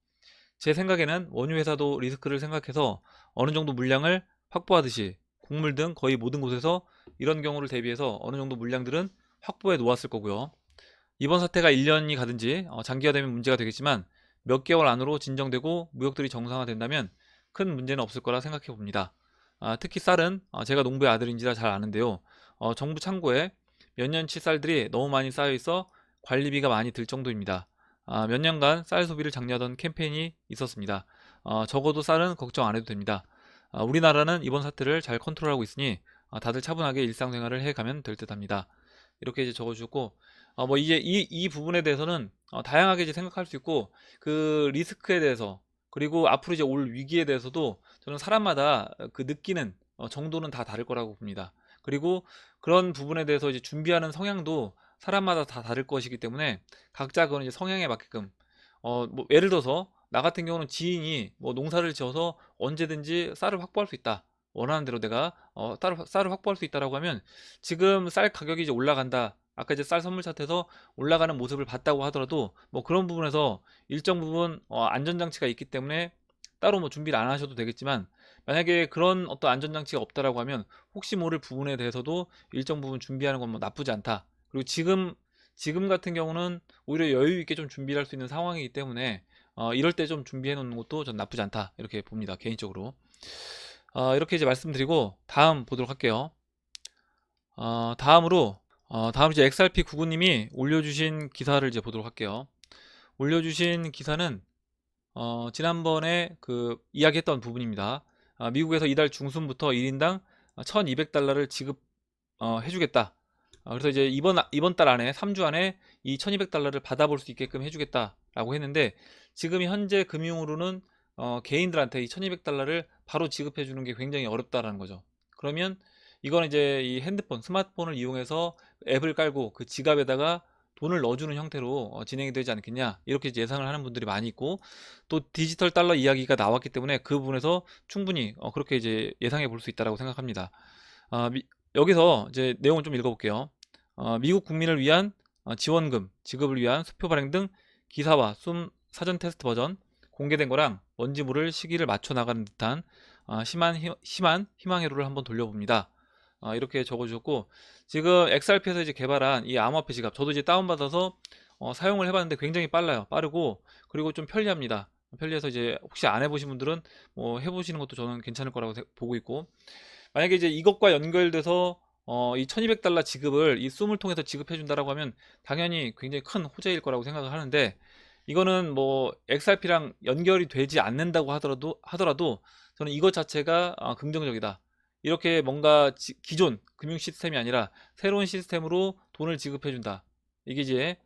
제 생각에는 원유 회사도 리스크를 생각해서 어느 정도 물량을 확보하듯이 곡물 등 거의 모든 곳에서 이런 경우를 대비해서 어느 정도 물량들은 확보해 놓았을 거고요. 이번 사태가 1년이 가든지 장기화되면 문제가 되겠지만, 몇 개월 안으로 진정되고 무역들이 정상화된다면 큰 문제는 없을 거라 생각해 봅니다. 특히 쌀은 제가 농부의 아들인지라 잘 아는데요. 정부 창고에 몇 년치 쌀들이 너무 많이 쌓여 있어 관리비가 많이 들 정도입니다. 몇 년간 쌀 소비를 장려하던 캠페인이 있었습니다. 적어도 쌀은 걱정 안 해도 됩니다. 우리나라는 이번 사태를 잘 컨트롤하고 있으니 다들 차분하게 일상생활을 해가면 될 듯합니다. 이렇게 이제 적어주셨고, 뭐 이제 이 부분에 대해서는 다양하게 이제 생각할 수 있고, 그 리스크에 대해서, 그리고 앞으로 이제 올 위기에 대해서도 저는 사람마다 그 느끼는 정도는 다 다를 거라고 봅니다. 그리고 그런 부분에 대해서 이제 준비하는 성향도 사람마다 다 다를 것이기 때문에 각자 그건 이제 성향에 맞게끔 뭐 예를 들어서 나 같은 경우는 지인이 뭐 농사를 지어서 언제든지 쌀을 확보할 수 있다. 원하는 대로 내가 쌀을 확보할 수 있다라고 하면 지금 쌀 가격이 이제 올라간다. 아까 이제 쌀 선물 차트에서 올라가는 모습을 봤다고 하더라도 뭐 그런 부분에서 일정 부분 안전장치가 있기 때문에 따로 뭐 준비를 안 하셔도 되겠지만 만약에 그런 어떤 안전장치가 없다라고 하면 혹시 모를 부분에 대해서도 일정 부분 준비하는 건 뭐 나쁘지 않다. 그리고 지금 같은 경우는 오히려 여유 있게 좀 준비를 할 수 있는 상황이기 때문에 이럴 때 좀 준비해 놓는 것도 전 나쁘지 않다 이렇게 봅니다 개인적으로. 이렇게 이제 말씀드리고 다음 보도록 할게요. 다음 이제 XRP99님이 올려주신 기사를 이제 보도록 할게요. 올려주신 기사는 지난번에 그 이야기했던 부분입니다. 미국에서 이달 중순부터 1인당 1200달러를 해주겠다. 그래서 이제 이번 달 안에 3주 안에 이 1200달러를 받아볼 수 있게끔 해주겠다라고 했는데 지금 현재 금융으로는 개인들한테 이 1200달러를 바로 지급해 주는 게 굉장히 어렵다라는 거죠. 그러면 이건 이제 이 스마트폰을 이용해서 앱을 깔고 그 지갑에다가 돈을 넣어주는 형태로 진행이 되지 않겠냐 이렇게 이제 예상을 하는 분들이 많이 있고 또 디지털 달러 이야기가 나왔기 때문에 그 부분에서 충분히 그렇게 이제 예상해 볼 수 있다라고 생각합니다. 여기서 이제 내용을 좀 읽어볼게요. 미국 국민을 위한 지원금 지급을 위한 수표 발행 등 기사와 숨 사전 테스트 버전 공개된 거랑 뭔지 모를 시기를 맞춰 나가는 듯한 심한 희망 회로를 한번 돌려봅니다. 이렇게 적어주셨고 지금 XRP에서 이제 개발한 이 암호화폐 지갑 저도 이제 다운받아서 사용을 해봤는데 굉장히 빠르고 그리고 좀 편리합니다. 편리해서 이제 혹시 안 해보신 분들은 뭐 해보시는 것도 저는 괜찮을 거라고 보고 있고 만약에 이제 이것과 연결돼서 이 1200달러 지급을 이 숨을 통해서 지급해 준다라고 하면 당연히 굉장히 큰 호재일 거라고 생각을 하는데 이거는 뭐 XRP랑 연결이 되지 않는다고 하더라도 저는 이것 자체가 긍정적이다. 이렇게 뭔가 기존 금융 시스템이 아니라 새로운 시스템으로 돈을 지급해 준다. 이게 이제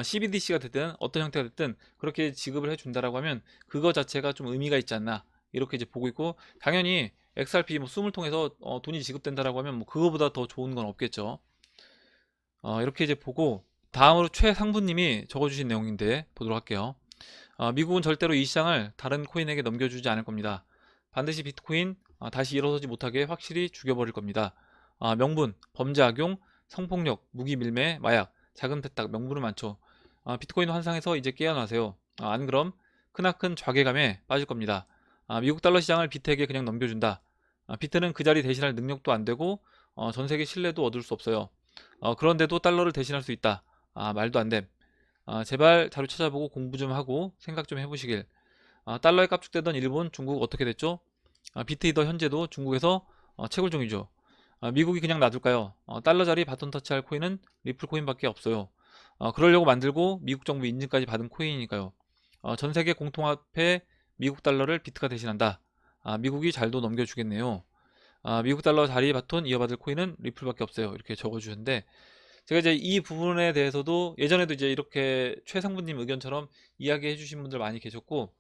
CBDC가 됐든 어떤 형태가 됐든 그렇게 지급을 해 준다라고 하면 그거 자체가 좀 의미가 있지 않나 이렇게 이제 보고 있고 당연히 XRP 뭐 숨을 통해서 돈이 지급된다라고 하면 뭐 그거보다 더 좋은 건 없겠죠. 이렇게 이제 보고 다음으로 최상부님이 적어주신 내용인데 보도록 할게요. 미국은 절대로 이 시장을 다른 코인에게 넘겨주지 않을 겁니다. 반드시 비트코인 다시 일어서지 못하게 확실히 죽여버릴 겁니다. 명분, 범죄 악용, 성폭력, 무기 밀매, 마약, 자금 세탁 명분은 많죠. 비트코인 환상에서 이제 깨어나세요. 안 그럼 크나큰 좌괴감에 빠질 겁니다. 미국 달러 시장을 비트에게 그냥 넘겨준다. 비트는 그 자리 대신할 능력도 안 되고 전 세계 신뢰도 얻을 수 없어요. 그런데도 달러를 대신할 수 있다. 말도 안 됨. 제발 자료 찾아보고 공부 좀 하고 생각 좀 해보시길. 달러에 깝죽대던 일본, 중국 어떻게 됐죠? 비트이더 현재도 중국에서 채굴 중이죠. 미국이 그냥 놔둘까요? 달러 자리 바톤 터치할 코인은 리플 코인밖에 없어요. 그러려고 만들고 미국 정부 인증까지 받은 코인이니까요. 전 세계 공통화폐 미국 달러를 비트가 대신한다. 미국이 잘도 넘겨주겠네요. 미국 달러 자리 바톤 이어받을 코인은 리플밖에 없어요. 이렇게 적어주셨는데 제가 이제 이 부분에 대해서도 예전에도 이제 이렇게 최상부님 의견처럼 이야기해 주신 분들 많이 계셨고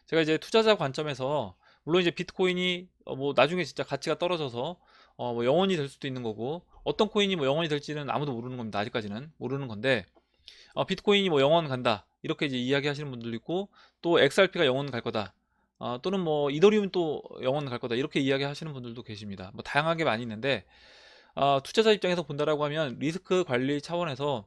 제가 이제 투자자 관점에서 물론 이제 비트코인이 뭐 나중에 진짜 가치가 떨어져서 뭐 영원히 될 수도 있는 거고 어떤 코인이 뭐 영원히 될지는 아무도 모르는 겁니다. 아직까지는 모르는 건데 비트코인이 뭐 영원 간다 이렇게 이제 이야기하시는 분들도 있고 또 XRP가 영원 갈 거다. 또는 뭐 이더리움 또 영원 갈 거다 이렇게 이야기하시는 분들도 계십니다. 뭐 다양하게 많이 있는데 투자자 입장에서 본다라고 하면 리스크 관리 차원에서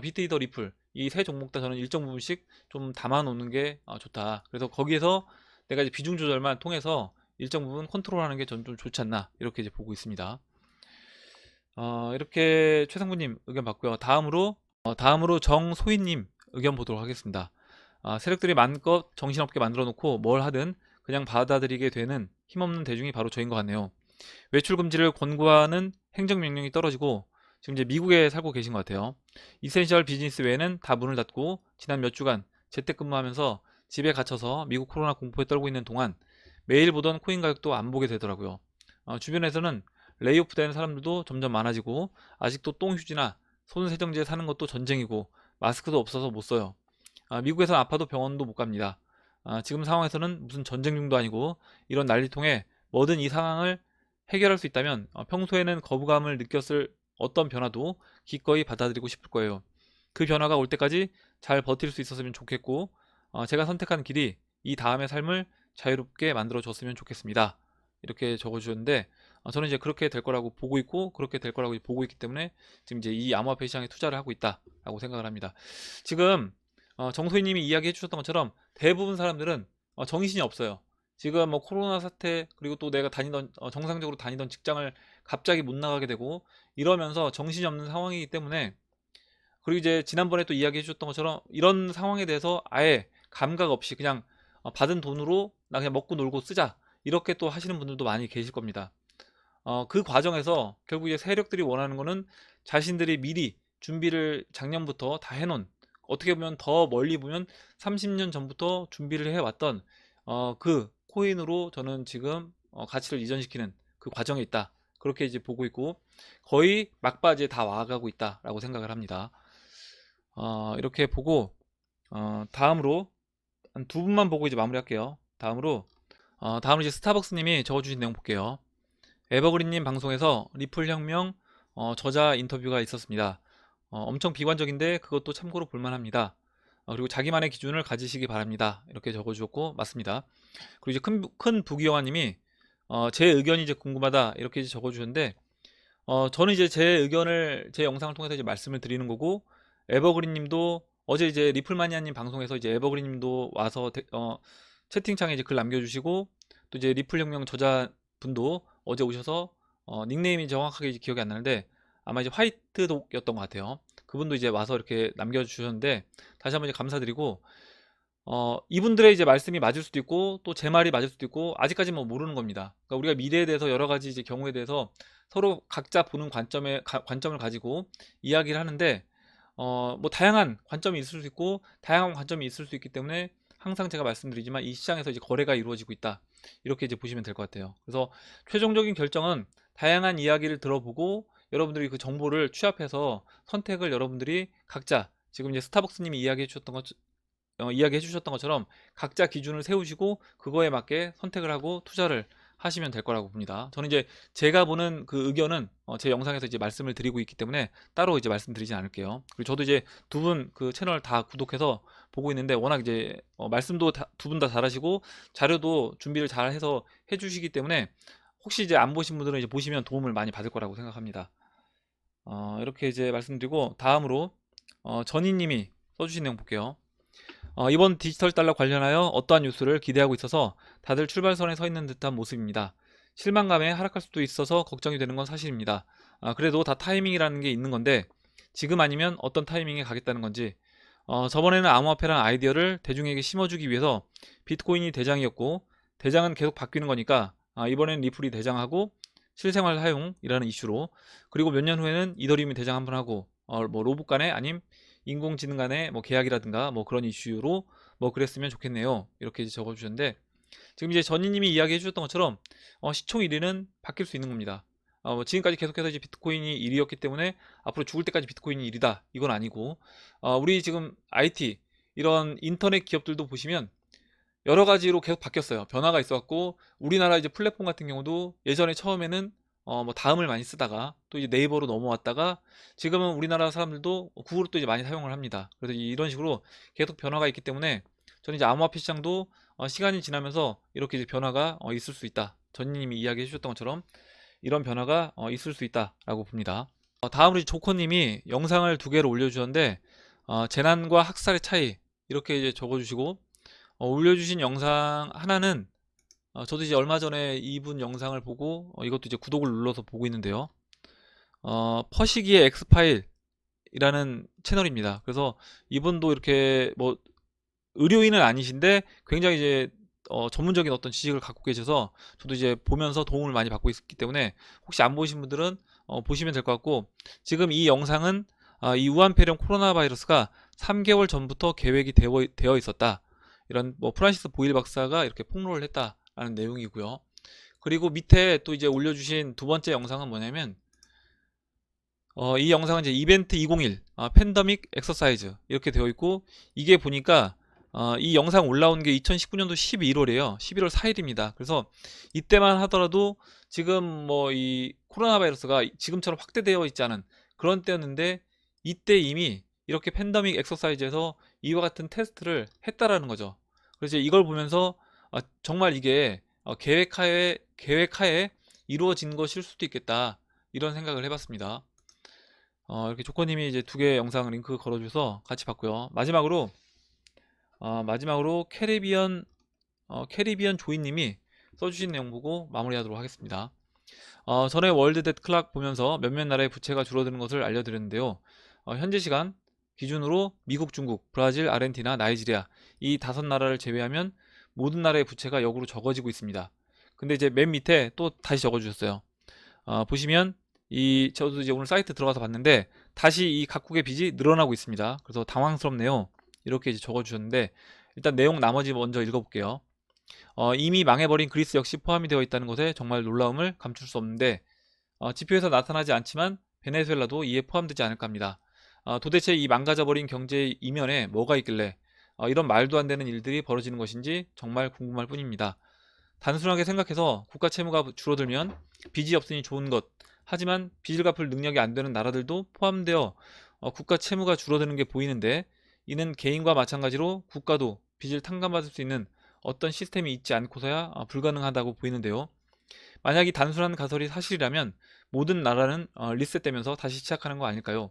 비트이더 리플 이 세 종목 다 저는 일정 부분씩 좀 담아 놓는 게 좋다. 그래서 거기에서 내가 이제 비중 조절만 통해서 일정 부분 컨트롤하는 게 전 좀 좋지 않나 이렇게 이제 보고 있습니다. 이렇게 최상부님 의견 봤고요. 다음으로 정소희님 의견 보도록 하겠습니다. 세력들이 마음껏 정신없게 만들어 놓고 뭘 하든 그냥 받아들이게 되는 힘없는 대중이 바로 저인 것 같네요. 외출 금지를 권고하는 행정명령이 떨어지고 지금 이제 미국에 살고 계신 것 같아요. 이센셜 비즈니스 외에는 다 문을 닫고 지난 몇 주간 재택근무하면서 집에 갇혀서 미국 코로나 공포에 떨고 있는 동안 매일 보던 코인 가격도 안 보게 되더라고요. 주변에서는 레이오프 되는 사람들도 점점 많아지고, 아직도 똥휴지나 손세정제 사는 것도 전쟁이고, 마스크도 없어서 못 써요. 미국에선 아파도 병원도 못 갑니다. 지금 상황에서는 무슨 전쟁 중도 아니고 이런 난리통에 뭐든 이 상황을 해결할 수 있다면 평소에는 거부감을 느꼈을 어떤 변화도 기꺼이 받아들이고 싶을 거예요. 그 변화가 올 때까지 잘 버틸 수 있었으면 좋겠고, 제가 선택한 길이 이 다음의 삶을 자유롭게 만들어 줬으면 좋겠습니다. 이렇게 적어주셨는데, 저는 이제 그렇게 될 거라고 보고 있고, 그렇게 될 거라고 보고 있기 때문에 지금 이제 이 암호화폐 시장에 투자를 하고 있다라고 생각을 합니다. 지금 정소희님이 이야기해 주셨던 것처럼 대부분 사람들은 정신이 없어요. 지금 뭐 코로나 사태, 그리고 또 내가 다니던 정상적으로 다니던 직장을 갑자기 못 나가게 되고 이러면서 정신이 없는 상황이기 때문에, 그리고 이제 지난번에 또 이야기해 주셨던 것처럼 이런 상황에 대해서 아예 감각 없이 그냥 받은 돈으로 나 그냥 먹고 놀고 쓰자, 이렇게 또 하시는 분들도 많이 계실 겁니다. 그 과정에서 결국 이제 세력들이 원하는 거는 자신들이 미리 준비를 작년부터 다 해놓은, 어떻게 보면 더 멀리 보면 30년 전부터 준비를 해왔던 그 코인으로 저는 지금 가치를 이전시키는 그 과정에 있다, 그렇게 이제 보고 있고, 거의 막바지에 다 와가고 있다라고 생각을 합니다. 이렇게 보고 다음으로 한 두 분만 보고 이제 마무리할게요. 다음으로 이제 스타벅스님이 적어주신 내용 볼게요. 에버그린님 방송에서 리플 혁명 저자 인터뷰가 있었습니다. 엄청 비관적인데 그것도 참고로 볼만합니다. 그리고 자기만의 기준을 가지시기 바랍니다. 이렇게 적어주셨고, 맞습니다. 그리고 이제 큰 부기영아님이 제 의견이 이제 궁금하다, 이렇게 이제 적어주셨는데, 저는 이제 제 의견을 제 영상을 통해서 이제 말씀을 드리는 거고, 에버그린님도 어제 이제 리플마니아님 방송에서 이제 에버그린님도 와서 채팅창에 이제 글 남겨주시고, 또 이제 리플혁명 저자분도 어제 오셔서 닉네임이 정확하게 이제 기억이 안 나는데 아마 이제 화이트독이었던 것 같아요. 그분도 이제 와서 이렇게 남겨주셨는데 다시 한번 이제 감사드리고, 이분들의 이제 말씀이 맞을 수도 있고 또 제 말이 맞을 수도 있고 아직까지 뭐 모르는 겁니다. 그러니까 우리가 미래에 대해서 여러 가지 이제 경우에 대해서 서로 각자 보는 관점을 가지고 이야기를 하는데, 뭐 다양한 관점이 있을 수 있고 다양한 관점이 있을 수 있기 때문에 항상 제가 말씀드리지만 이 시장에서 이제 거래가 이루어지고 있다, 이렇게 이제 보시면 될 것 같아요. 그래서 최종적인 결정은 다양한 이야기를 들어보고 여러분들이 그 정보를 취합해서 선택을 여러분들이 각자, 지금 이제 스타벅스님이 이야기해 주셨던 것처럼 각자 기준을 세우시고 그거에 맞게 선택을 하고 투자를 하시면 될 거라고 봅니다. 저는 이제 제가 보는 그 의견은 제 영상에서 이제 말씀을 드리고 있기 때문에 따로 이제 말씀드리지 않을게요. 그리고 저도 이제 두 분 그 채널 다 구독해서 보고 있는데 워낙 이제 말씀도 두 분 다 잘하시고 자료도 준비를 잘 해서 해주시기 때문에 혹시 이제 안 보신 분들은 이제 보시면 도움을 많이 받을 거라고 생각합니다. 이렇게 이제 말씀드리고, 다음으로 전희님이 써주신 내용 볼게요. 이번 디지털 달러 관련하여 어떠한 뉴스를 기대하고 있어서 다들 출발선에 서 있는 듯한 모습입니다. 실망감에 하락할 수도 있어서 걱정이 되는 건 사실입니다. 그래도 다 타이밍이라는 게 있는 건데 지금 아니면 어떤 타이밍에 가겠다는 건지, 저번에는 암호화폐라는 아이디어를 대중에게 심어주기 위해서 비트코인이 대장이었고 대장은 계속 바뀌는 거니까 이번엔 리플이 대장하고 실생활 사용이라는 이슈로, 그리고 몇 년 후에는 이더리움이 대장 한번 하고 뭐 로봇 간에 아님 인공지능 간의 뭐 계약이라든가 뭐 그런 이슈로 뭐 그랬으면 좋겠네요, 이렇게 이제 적어주셨는데, 지금 이제 전희님이 이야기해 주셨던 것처럼 시총 1위는 바뀔 수 있는 겁니다. 뭐 지금까지 계속해서 이제 비트코인이 1위였기 때문에 앞으로 죽을 때까지 비트코인이 1위다, 이건 아니고, 우리 지금 IT 이런 인터넷 기업들도 보시면 여러 가지로 계속 바뀌었어요. 변화가 있었고, 우리나라 이제 플랫폼 같은 경우도 예전에 처음에는 뭐 다음을 많이 쓰다가 또 이제 네이버로 넘어왔다가 지금은 우리나라 사람들도 구글을 또 이제 많이 사용을 합니다. 그래서 이런 식으로 계속 변화가 있기 때문에 저는 이제 암호화폐 시장도 시간이 지나면서 이렇게 이제 변화가 있을 수 있다. 전님이 이야기해 주셨던 것처럼 이런 변화가 있을 수 있다라고 봅니다. 다음으로 이제 조커님이 영상을 두 개를 올려주셨는데, 재난과 학살의 차이, 이렇게 이제 적어주시고, 올려주신 영상 하나는 저도 이제 얼마 전에 이분 영상을 보고 이것도 이제 구독을 눌러서 보고 있는데요. 퍼시기의 엑스파일이라는 채널입니다. 그래서 이분도 이렇게 뭐 의료인은 아니신데 굉장히 이제 전문적인 어떤 지식을 갖고 계셔서 저도 이제 보면서 도움을 많이 받고 있기 때문에 혹시 안 보신 분들은 보시면 될 것 같고, 지금 이 영상은 이 우한폐렴 코로나 바이러스가 3개월 전부터 계획이 되어 있었다, 이런 뭐 프란시스 보일 박사가 이렇게 폭로를 했다, 라는 내용이고요. 그리고 밑에 또 이제 올려주신 두 번째 영상은 뭐냐면 이 영상은 이제 이벤트 201 팬데믹 엑서사이즈 이렇게 되어 있고, 이게 보니까 이 영상 올라온 게 2019년도 12월이에요. 11월 4일입니다. 그래서 이때만 하더라도 지금 뭐 이 코로나 바이러스가 지금처럼 확대되어 있지 않은 그런 때였는데, 이때 이미 이렇게 팬데믹 엑서사이즈에서 이와 같은 테스트를 했다라는 거죠. 그래서 이걸 보면서 정말 이게 계획하에 이루어진 것일 수도 있겠다, 이런 생각을 해봤습니다. 이렇게 조커님이 이제 두 개의 영상 링크 걸어줘서 같이 봤고요. 마지막으로 캐리비언 조이님이 써주신 내용 보고 마무리하도록 하겠습니다. 전에 월드 뎃 클락 보면서 몇몇 나라의 부채가 줄어드는 것을 알려드렸는데요. 현재 시간 기준으로 미국, 중국, 브라질, 아르헨티나, 나이지리아 이 다섯 나라를 제외하면 모든 나라의 부채가 역으로 적어지고 있습니다. 근데 이제 맨 밑에 또 다시 적어주셨어요. 보시면 저도 이제 오늘 사이트 들어가서 봤는데 다시 이 각국의 빚이 늘어나고 있습니다. 그래서 당황스럽네요. 이렇게 이제 적어주셨는데, 일단 내용 나머지 먼저 읽어볼게요. 이미 망해버린 그리스 역시 포함이 되어 있다는 것에 정말 놀라움을 감출 수 없는데, 지표에서 나타나지 않지만 베네수엘라도 이에 포함되지 않을까 합니다. 도대체 이 망가져버린 경제 이면에 뭐가 있길래 이런 말도 안 되는 일들이 벌어지는 것인지 정말 궁금할 뿐입니다. 단순하게 생각해서 국가 채무가 줄어들면 빚이 없으니 좋은 것, 하지만 빚을 갚을 능력이 안 되는 나라들도 포함되어 국가 채무가 줄어드는 게 보이는데, 이는 개인과 마찬가지로 국가도 빚을 탕감받을 수 있는 어떤 시스템이 있지 않고서야 불가능하다고 보이는데요. 만약 이 단순한 가설이 사실이라면 모든 나라는 리셋되면서 다시 시작하는 거 아닐까요?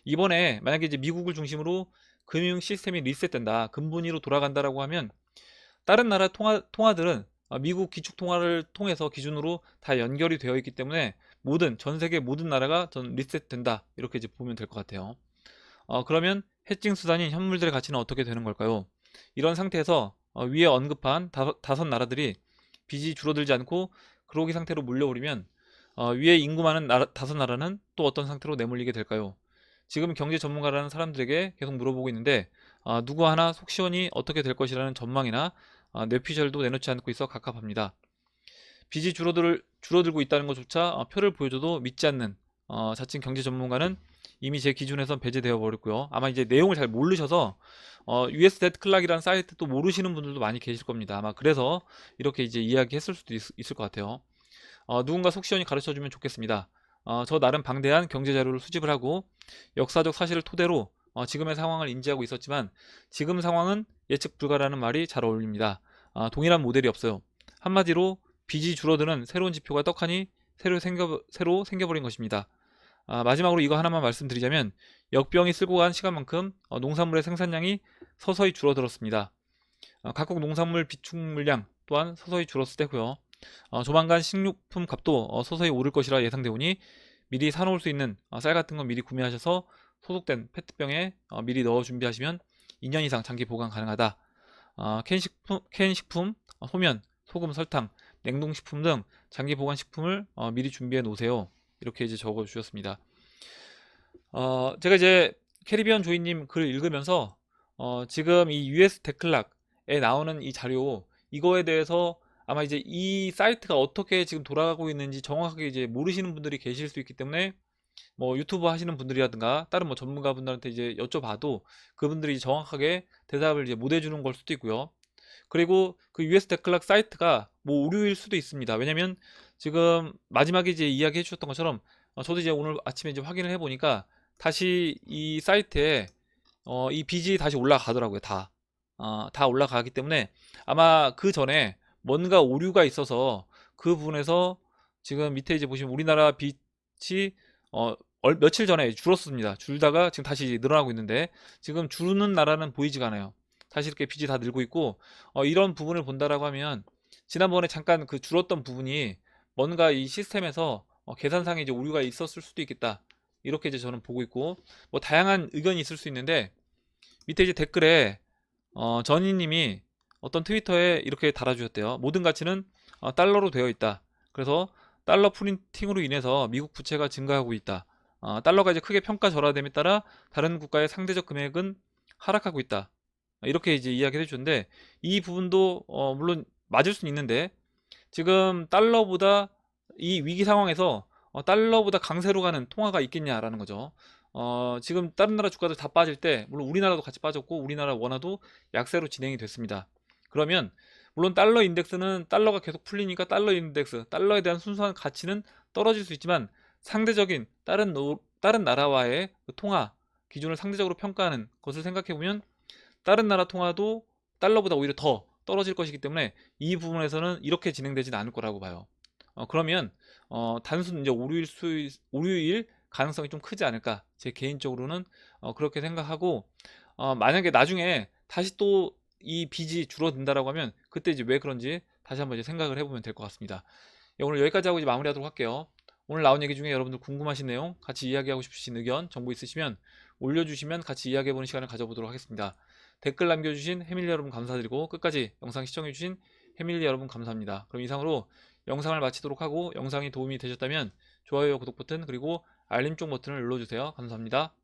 이번에 만약에 이제 미국을 중심으로 금융 시스템이 리셋된다, 근본위로 돌아간다라고 하면 다른 나라 통화들은 미국 기축 통화를 통해서 기준으로 다 연결이 되어 있기 때문에 전 세계 모든 나라가 전 리셋된다, 이렇게 이제 보면 될 것 같아요. 그러면 해칭 수단인 현물들의 가치는 어떻게 되는 걸까요? 이런 상태에서 위에 언급한 다섯 나라들이 빚이 줄어들지 않고 그러기 상태로 몰려오르면 위에 인구 많은 다섯 나라는 또 어떤 상태로 내몰리게 될까요? 지금 경제 전문가라는 사람들에게 계속 물어보고 있는데 누구 하나 속 시원히 어떻게 될 것이라는 전망이나 뇌피셜도 내놓지 않고 있어 갑갑합니다. 빚이 줄어들고 있다는 것조차 표를 보여줘도 믿지 않는 자칭 경제 전문가는 이미 제 기준에선 배제되어 버렸고요. 아마 이제 내용을 잘 모르셔서 US 데트 클락이라는 사이트 또 모르시는 분들도 많이 계실 겁니다. 아마 그래서 이렇게 이제 이야기했을 수도 있을 것 같아요. 누군가 속 시원히 가르쳐주면 좋겠습니다. 저 나름 방대한 경제 자료를 수집을 하고 역사적 사실을 토대로 지금의 상황을 인지하고 있었지만 지금 상황은 예측 불가라는 말이 잘 어울립니다. 동일한 모델이 없어요. 한마디로 빚이 줄어드는 새로운 지표가 떡하니 새로 생겨버린 것입니다. 마지막으로 이거 하나만 말씀드리자면 역병이 쓸고 간 시간만큼 농산물의 생산량이 서서히 줄어들었습니다. 각국 농산물 비축 물량 또한 서서히 줄었을 때고요. 조만간 식료품 값도 서서히 오를 것이라 예상되오니 미리 사놓을 수 있는 쌀 같은 건 미리 구매하셔서 소독된 페트병에 미리 넣어 준비하시면 2년 이상 장기 보관 가능하다. 캔 식품, 소면, 소금, 설탕, 냉동식품 등 장기 보관 식품을 미리 준비해 놓으세요. 이렇게 이제 적어 주셨습니다. 제가 이제 캐리비언 조이님 글 읽으면서 지금 이 US 데클락에 나오는 이 자료, 이거에 대해서 아마 이제 이 사이트가 어떻게 지금 돌아가고 있는지 정확하게 이제 모르시는 분들이 계실 수 있기 때문에 뭐 유튜브 하시는 분들이라든가 다른 뭐 전문가분들한테 이제 여쭤봐도 그분들이 정확하게 대답을 이제 못 해주는 걸 수도 있고요. 그리고 그 US 데클락 사이트가 뭐 오류일 수도 있습니다. 왜냐면 지금 마지막에 이제 이야기해 주셨던 것처럼 저도 이제 오늘 아침에 이제 확인을 해 보니까 다시 이 사이트에 이 빚이 다시 올라가더라고요. 다 올라가기 때문에 아마 그 전에 뭔가 오류가 있어서 그 부분에서 지금 밑에 이제 보시면 우리나라 빚이 며칠 전에 줄었습니다. 줄다가 지금 다시 늘어나고 있는데 지금 주는 나라는 보이지가 않아요. 다시 이렇게 빚이 다 늘고 있고 이런 부분을 본다라고 하면 지난번에 잠깐 그 줄었던 부분이 뭔가 이 시스템에서 계산상에 이제 오류가 있었을 수도 있겠다. 이렇게 이제 저는 보고 있고, 뭐 다양한 의견이 있을 수 있는데 밑에 이제 댓글에 전희님이 어떤 트위터에 이렇게 달아주셨대요. 모든 가치는 달러로 되어 있다. 그래서 달러 프린팅으로 인해서 미국 부채가 증가하고 있다. 달러가 이제 크게 평가 절하됨에 따라 다른 국가의 상대적 금액은 하락하고 있다. 이렇게 이제 이야기를 해주는데 이 부분도 물론 맞을 수는 있는데 지금 달러보다 이 위기 상황에서 달러보다 강세로 가는 통화가 있겠냐라는 거죠. 지금 다른 나라 주가들 다 빠질 때 물론 우리나라도 같이 빠졌고 우리나라 원화도 약세로 진행이 됐습니다. 그러면 물론 달러 인덱스는 달러가 계속 풀리니까 달러 인덱스, 달러에 대한 순수한 가치는 떨어질 수 있지만 상대적인 다른 나라와의 그 통화 기준을 상대적으로 평가하는 것을 생각해 보면 다른 나라 통화도 달러보다 오히려 더 떨어질 것이기 때문에 이 부분에서는 이렇게 진행되지는 않을 거라고 봐요. 그러면 단순 이제 오류일 가능성이 좀 크지 않을까 제 개인적으로는 그렇게 생각하고 만약에 나중에 다시 또 이 빚이 줄어든다라고 하면 그때 이제 왜 그런지 다시 한번 이제 생각을 해보면 될 것 같습니다. 예, 오늘 여기까지 하고 이제 마무리하도록 할게요. 오늘 나온 얘기 중에 여러분들 궁금하신 내용, 같이 이야기하고 싶으신 의견, 정보 있으시면 올려주시면 같이 이야기해보는 시간을 가져보도록 하겠습니다. 댓글 남겨주신 해밀리 여러분 감사드리고 끝까지 영상 시청해주신 해밀리 여러분 감사합니다. 그럼 이상으로 영상을 마치도록 하고 영상이 도움이 되셨다면 좋아요, 구독 버튼 그리고 알림 종 버튼을 눌러주세요. 감사합니다.